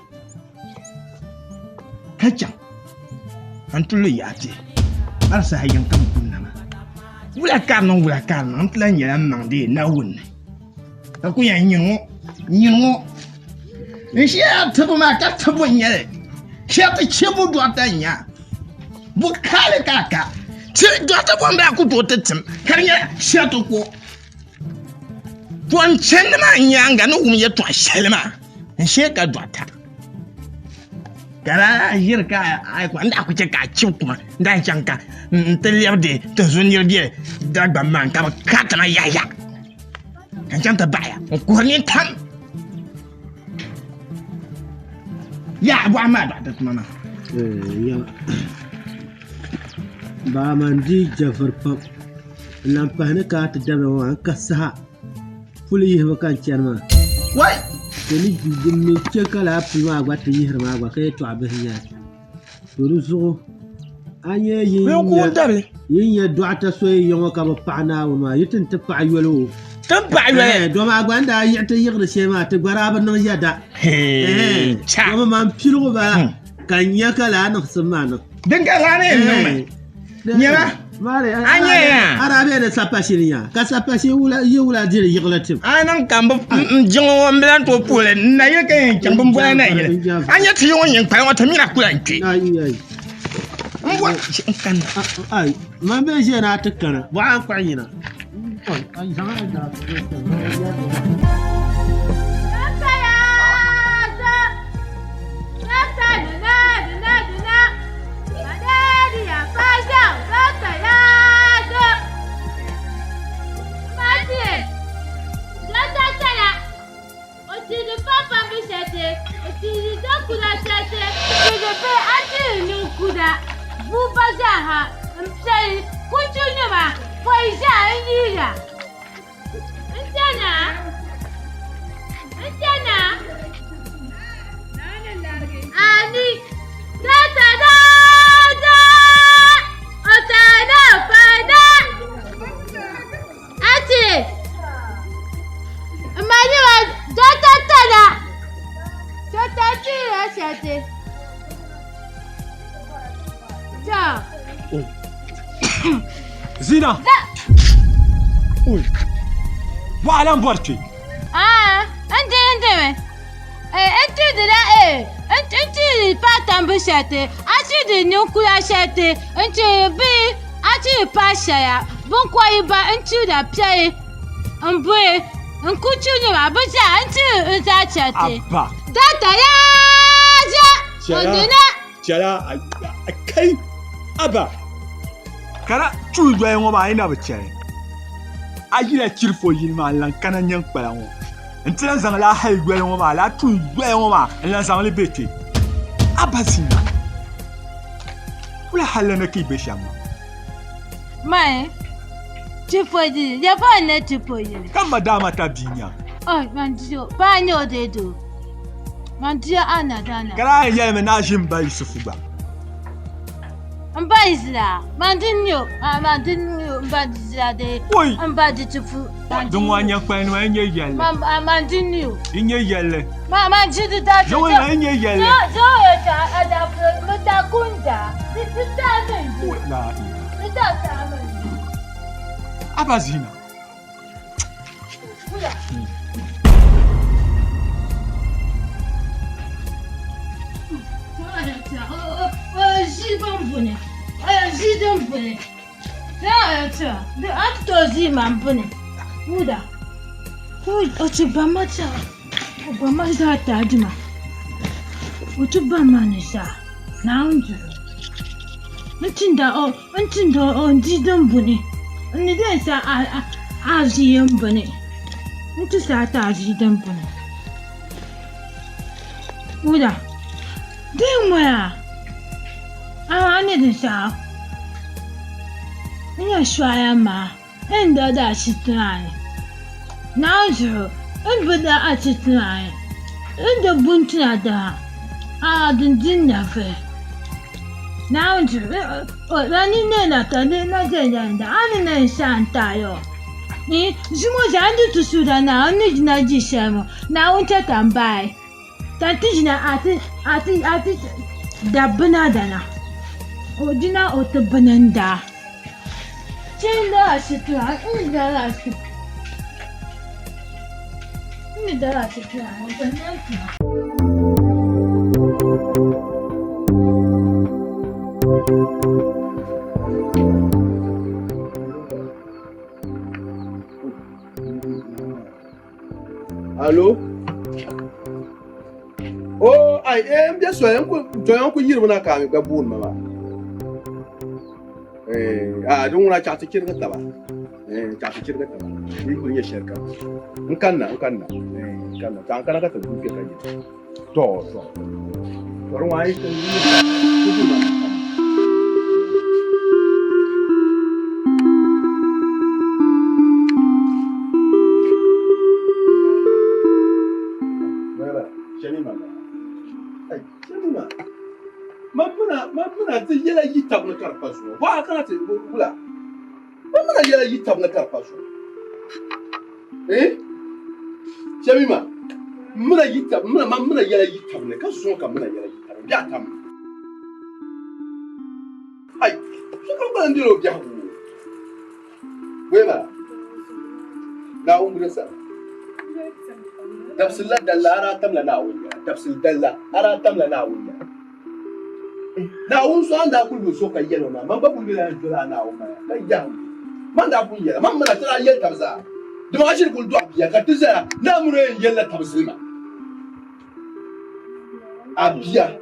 Speaker 21: kacha antulu yati arsa hayan kan kunna wula kan antlan ya nan de na wunne ku ya nyingo nshi ya tabu ma ka tabu nyere shata chibu do atanya bu kale kaka ti do ta bomba ku do tetem kanya shato ko ton chenma nyanga no umye to shelma nshi ka do ta gara yirka ai ko anda ku ce ka ci kuma ndan chanka nteliyade to zunir die dagba man ka katana yaya kan chanta baya ko ni tam ya abu amada da mama
Speaker 9: ya ba man di jafar pap nan pa ne ka ta dabe wa ka sa fuli ba kan cerma
Speaker 21: wai
Speaker 9: ni jigin ne ce kala fulma gwa ta yi harma gwa kai to abin ya to ruzo anye yin ya du'ata so yin ka ba fa'na wa ma yitin ta fa'ayolo
Speaker 21: tabba'ayolo
Speaker 9: do ma gwa nda yi ta yigda shema ta gwara ban nan yada cha kuma man filgo ba kan ya kala na samana
Speaker 21: dan kala ne nyama
Speaker 9: mare arabe da sapashiriya ka sapashi wula dire yiglatim
Speaker 21: anan kamba jingo mbilan to pole na yake kamba mbula na yele anya tiyo yin kwa wata mina kula nki mbwa kan
Speaker 9: ai mambe je na tukana ba an kwanyina ai zama da
Speaker 14: Papa me chercher, et si je dois couler chercher, je vais attendre nous couler. buba zaha msai kuchunye ma poisa injira Ntana Ani Tata Dada Otana Pada Ati Emmanuel Tata Tana Tata Tira Sate Ja
Speaker 20: Zina Uy Wa'alan barki
Speaker 14: انت من انت لا انت باتن بشاتي انت نيوكلا شاتي انت بي انت باشايا بونكوا يبا انت دا بياي امبي انكوتشو نيما بشا انت شاتي
Speaker 20: Abba
Speaker 14: داتا يا جا عندنا
Speaker 20: Jala kai Abba Kara chu doyen wo ba ina bacere Ayina kirfo yin ma lan kanan yan kwalan Ntina zang la hay gwe ngo ma la tu gwe ngo ma la zang le bete abasina Kula halana ki be shama
Speaker 14: mai tu foji ya ba ne tu foji
Speaker 20: Kama dama ta binya
Speaker 14: Oh mandio ba nyo de do Mandio ana dana
Speaker 20: Kara ya me na jim ba Yusufu ba
Speaker 14: Mbaizla mandinyo mbadizla de mbaditufu
Speaker 20: Don wanya kwa no enye yelle
Speaker 14: mandinyo
Speaker 20: Inye yelle
Speaker 14: mandidu da
Speaker 20: Jo na enye yelle
Speaker 14: Jo ta ada mutakunda Titamendu
Speaker 20: La
Speaker 14: Titamendu
Speaker 20: Abazina
Speaker 14: Kula Zibambune. Zidambune. Zata. The actor Zimambune. Uda. Otubamata. Obamata Tadima. Otubamanisa. Naundu. Ntinda on Zidambune. Nidesa Aziambune. Ntisata Zidambune. Uda. Dimwa. Ani din sa. Ina shwaya ma. Inda da shi tunani. Na zo. In bada a ci tunani. Inda buntuna da. A dindin da fe. Na zo. Rani ne na ta ne na jajan da. Ani na shan tayo. Ni zimo zandu tu suda na. Ani jina jishemo. Na unta tambai. Tanti jina ati dabbana dana. Odina otabananda. Chinda shitra, indala shitra. Indala shitra, otananta.
Speaker 8: Allô? Oh, ai, bien sûr, un coup yiri muna kami ga bun mama. Don wala ta kirga ta ba. Ta kirga ta ba. Ni ko yin shirka. In kanna. Kanna ta kana ka ta duke ka yi. To. Ron wai ta yi. Mamuna ta yela yi tab na karfa su. Wa kana ta kula. Mamuna yela yi tab na karfa su. Shamima. Muna yi tab, muna yela yi tab ne. Ka so ka muna yela yi tab. Ya tam. Ai, so ka ba ndiro biya hu. Wema. Na umre sa. Tafsil dalla ara tamla na wuya. Tafsil dalla ara tamla na wuya. Na un so anda ku so ka yelo ma man ba ku la jola na o ma ka ya man da ku yelo man mala tara yel tabza de ma shi ku do abiya ka tiza na mu re yel tabzima abiya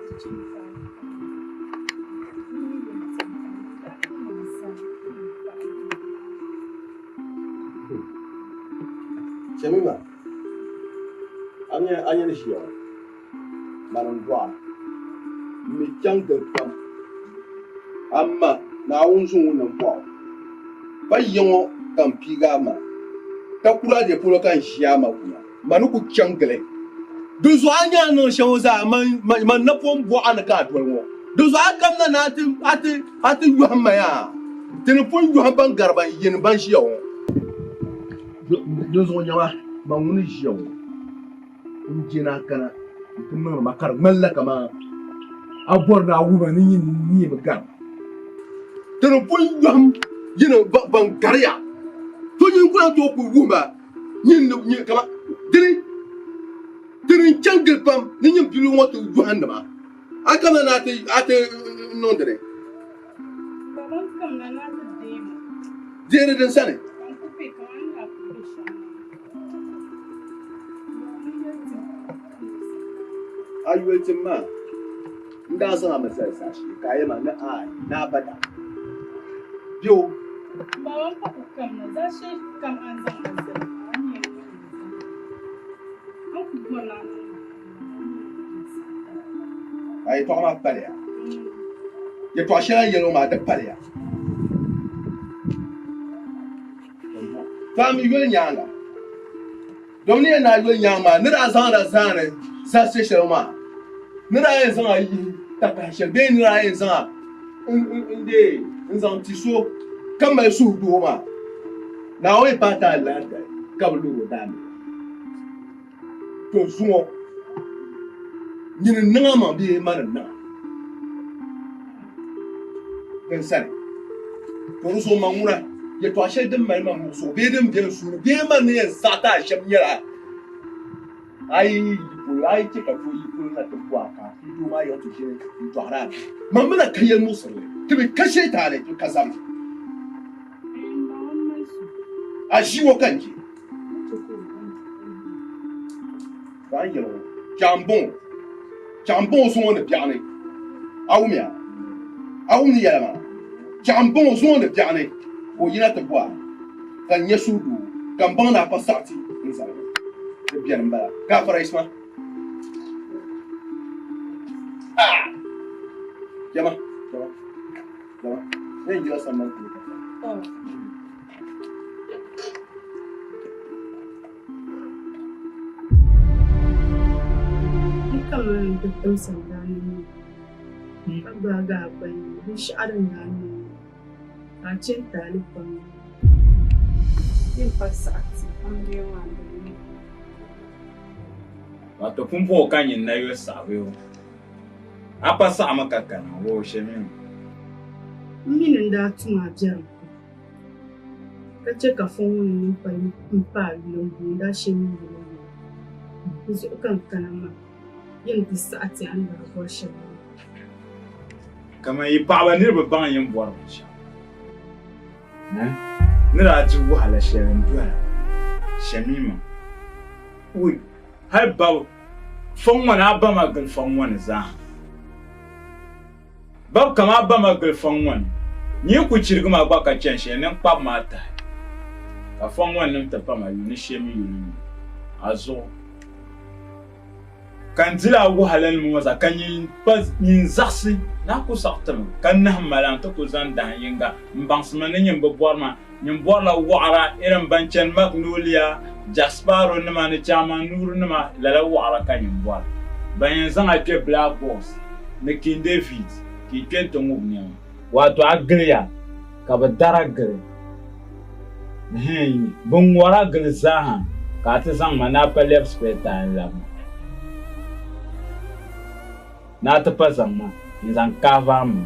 Speaker 8: Shamima anya ne shi yo manan dwa mi chang de kam amma na wun sun nan ba ba yongo kan piga ma ta kula de polo kan shiya ma kuma manu ku kyangle du zo anya no shawza man na pon bo an ka dwalwo du zo akam na ati yuhamma ya tin pon yuhamban garban yin ban shiyawo du zo nyama ma wuni shiyawo injina kana kuma makar mallaka ma abor na wuba ni ba tene pun yam yina ban garya to yin kuna to ku wumba yin kama tene changel pam ni yin bilu wato juhanda ma aka na ate non dere
Speaker 4: baban kam na na
Speaker 8: dere den sane ayyuwalcin ma nda san a masar sashi kayi ma na na bada yo
Speaker 4: baban ka kam na za shi kam an zan azza an ku gona
Speaker 8: ay to ma palya ya to shira yelo ma da palya fami yel nyanga domni na yel nyanga ni da zan ne sa se shirma ni da yin zan ayi ta ka shirbe ni da yin zan inde nzan tiso kama su doma na we pata landa kablu dami to zuo nyin nga ma bi man na ben sare to so mangura ye to ashe din mai man so be din bien su be man ne sata shem nyara ai ai ce ka fuyi ko na ta kwa ka to ma yo to je to ara mamma kayan musulmi tibi kashe tare to kazam a shi wo kanki ba yelo jambon so ne biane awumia awumni yama jambon so ne biane o yina te boa kan yesudu kan bana pasati nzala de biane mbala ka fara isma Jama ne jira sama ku
Speaker 4: kamar dukkan sandani ba ga bai shi adan gani a cin talifan yin fasati an biyo wani
Speaker 11: wato kun fo kan yin na yo sawe apa sa amaka kana wo shemin
Speaker 4: minin da tuma jan kace ka fon wani fa in pa biyo da shemin ne su kan kana ma yin disati an da ko shemin
Speaker 11: kama yi paɣaba niriba baŋ yin bɔri binshaɣu ni daa di wahala shɛli n-dɔla Shamima ui hali bab fɔŋ ŋɔni a ba ma gili fɔŋ ŋɔni zaa bab kama a ba ma gili fɔŋ ŋɔni nyɛ ku chirigi ma gba ka chani shɛli nin kpabi ma tahi ka fɔŋ ŋɔni nim ti pa ma yuli shɛmi yuli a zuɣu kan dila wahala nima ŋɔ zaa ka nyin zaɣisi na ku saɣitimi ka nahim mala nti ku zaŋ dahin yinga m-baŋsimi ni nyim bi bɔri ma nyim bɔrila waɣara irin ban chani Magnolia Jasparo nima ni Chaman Nuru nima lala waɣara ka nyim bɔri ban yɛn zaŋa kpe Black Box ni King David ki kpe n-ti ŋubi niɛma wato a giliya ka bi dara gili bi ŋɔra gili zaaha ka a ti zaŋ ma na pa lɛbi spɛta n-labi na ti pa zaŋ ma n-zaŋ kaava ma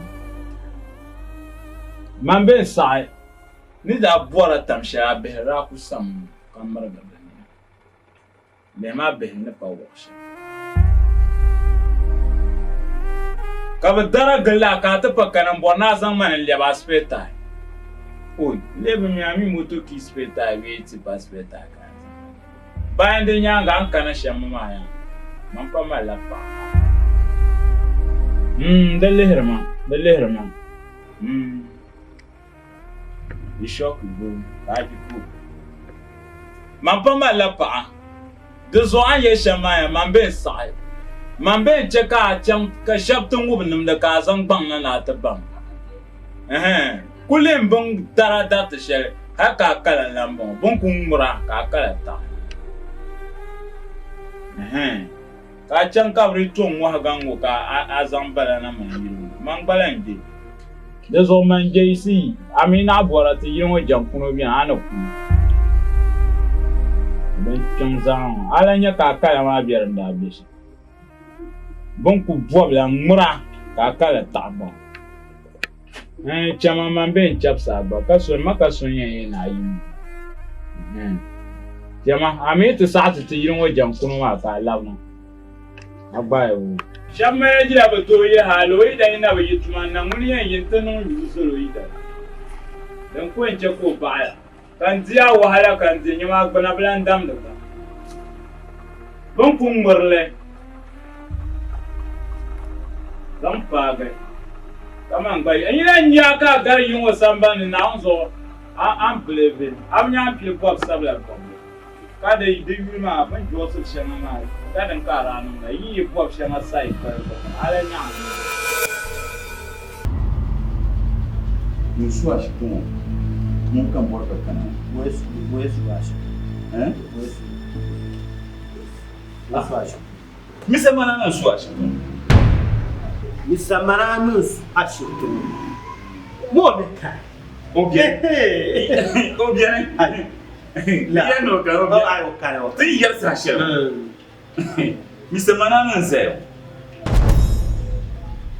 Speaker 11: man be n-saɣi ni daa bɔra tam shɛli a bihiri a ku sam ka mirigi di ni lɛma a bihi ni pa wɔɣu shɛli ka bi dara gilla ka a ti pa kanan bɔri na a zaŋ ma ni lɛbi a spɛta oi lebi mi a mi moto ki spɛta bee tipa spɛta ka bayan di nyaanga an kana shɛm maa ya man pa malila paɣa di lihiri ma di shoki go ka ji ko man pa malila paɣa di zuɣu an yɛ shɛm maa ya man be n saɣi man be n chɛ ka a chaŋ ka shɛba ti ŋubi nimdi ka a zaŋ gbaŋ na ni a ti baŋ Kulim bung dara dat shell. Haka kala lambon. Bunkung mura ka kala ta. Ka chan ka ritung wa gango ka azambala na man. Mangbalandi. There's all man JC. I mean, I bought it. You know, jump on me. I know. Ben comes on. Alanya kaka ma biar nda bish. Bonku bobla mura kaka la tabo. Chama mambe chapsa ba kaso makaso yen na yi. Chama ami to sat to you know jam kuno ma ka lawna. Abayo. Chama jira ba to ye halo ida ina ba yituma na muni yen tanu yusoro ida. Dan ko enche ko baya. Kan dia wahala kan dia nyama bana blan dam da. Bon kumurle. Dam paga. Come bay. Ina nya ka gar yin wasamba ni na onzo am believe. Am nya pli pop sabla pop. Ka de de ma ban Joseph shema ma. Ka dan ka ranu na yi pop shema sai ka. Ala nya.
Speaker 6: Nusu ashikumo. Nunca morto kana. Wesu acho. Wesu acho.
Speaker 11: Misa manana su acho.
Speaker 1: Misa manana su acho. Mo beka.
Speaker 11: Obien. Obien. La no ka obien.
Speaker 1: Ai o cara.
Speaker 11: Ti yer sa acho. Misa manana zero.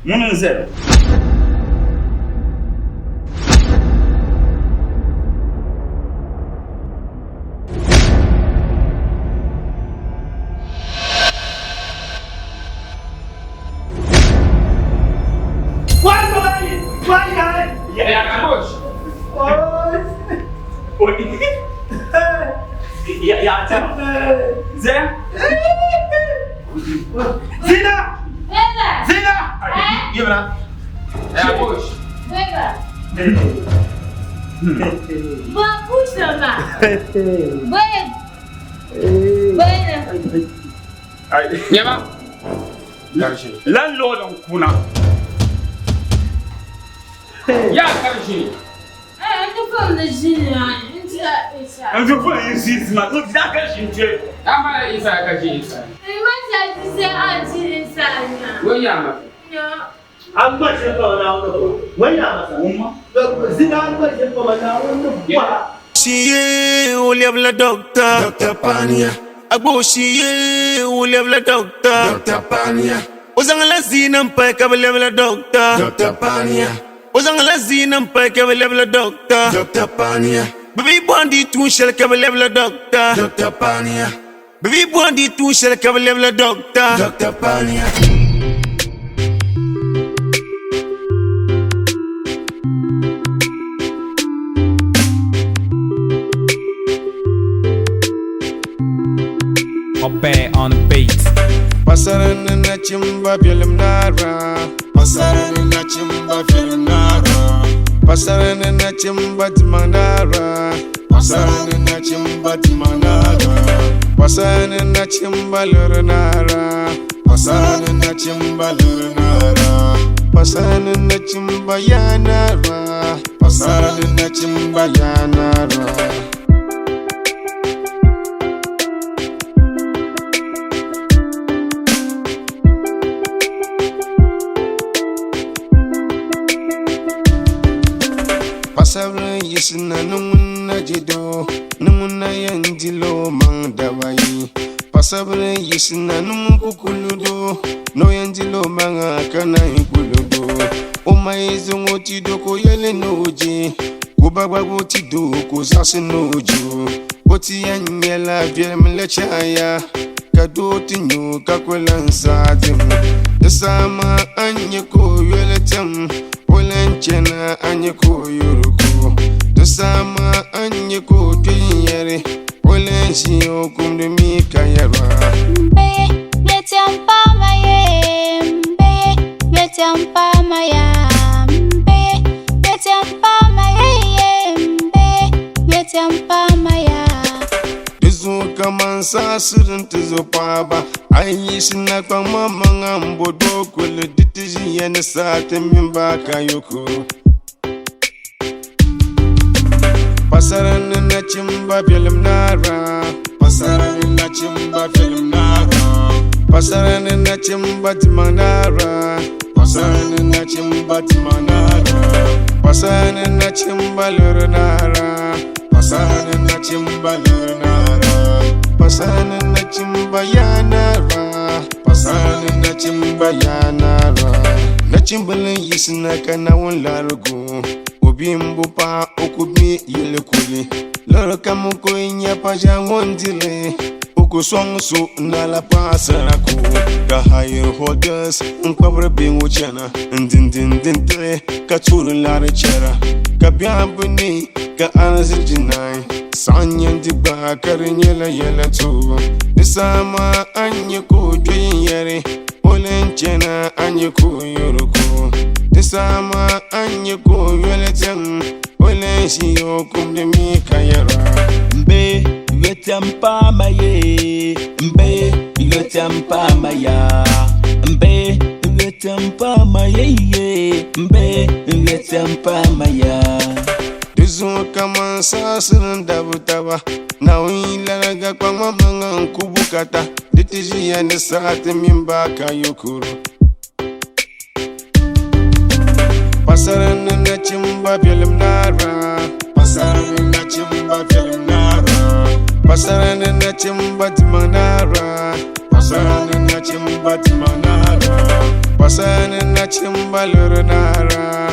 Speaker 11: Mun zero.
Speaker 1: Zina! Zina! Gimana?
Speaker 14: Push. Venga. Bagus sama. Baik. Baik.
Speaker 11: Nyama. Landlord on kuna. Ya karshe.
Speaker 14: Ina fam da shi ne.
Speaker 11: An zo fa yin shi ma to da karshe ce. Amma isa karshe isa.
Speaker 14: Mata ji sai an ci isa na.
Speaker 11: Wai ya ma.
Speaker 14: Ya.
Speaker 1: An ba shi ka na wannan. Wai ya masa. Umma. Zina an ba shi ka na wannan.
Speaker 3: Shiye ulebla Dr. Pania. Agbo shiye ulebla Dr. Pania. Uzangala zinam pa kabelebla Dr. Pania. Uzangala zinam pa kabelebla Dr. Pania. Baby bondi tu shel kabelebla Dr. Pania. Baby bondi tu shel kabelebla Dr. Pania.
Speaker 17: Obey on the beat.
Speaker 3: Pasaran na chimba film nara. Pasaran na chimba film nara. Pasaran na chimba manara. Pasaran na chimba manara. Pasaran na chimba lurnara. Pasaran na chimba lurnara. Pasaran na chimba yanara. Pasaran na chimba yanara. Pasaran yisna numuna jido, numuna yanjilo mang dawai. Pasaran yisna numukukuludo, no yanjilo manga kana ikuludo. Omai zongo tido ko yele noji, kubaba tido ko sasi noju. Oti yanyela vielmele chaya, kadoti nyu kakwelan sadim. Desama anye ko yele tem. Chena anyeko yuruko dosama anyeko tuyere olenshi okumde mikayara
Speaker 2: Mbe yetampa maye mbe yetampa maya mbe yetampa maye mbe yetampa maya
Speaker 3: Dizu kaman sasirin tizo paba ayi sina kwa mama ngambo doko le ditiji yene sate mimba kayoko Pasaran na chimba film nara. Pasaran na chimba film nara. Pasaran na chimba timanara. Pasaran na chimba timanara. Pasaran na chimba lurnara. Pasaran na chimba lurnara. Pasaran na chimba yanara. Pasaran na chimba yanara. Na chimbalin yisna kana won largo. Obimbo pa okubi yele kuli. Loro kamuko inya pa jangondile. Oko song so na la pasarako. Ka higher holders nkwabre bingo chana. Ndindindindre ka turu lare chera. Ka biambuni ka anazirjinai. Sanyan di ba karin yela tu. Nisama anye ko joyin yere. Olen chena anye ko yoroko. Nisama anye ko yoletem. Olen shiyo kumde mi kayara.
Speaker 16: Mbe yotempa maye. Mbe yotempa maya. Mbe yotempa maye. Mbe yotempa maya.
Speaker 3: Dizo kama sasirin dabutawa. Na wila kwa mamanga nkubukata. Ditiji ya nisate mimbaka yukuru. Pasaran na chimba film nara. Pasaran na chimba film nara. Pasaran na chimba timanara. Pasaran na chimba timanara. Pasaran na chimba lurnara.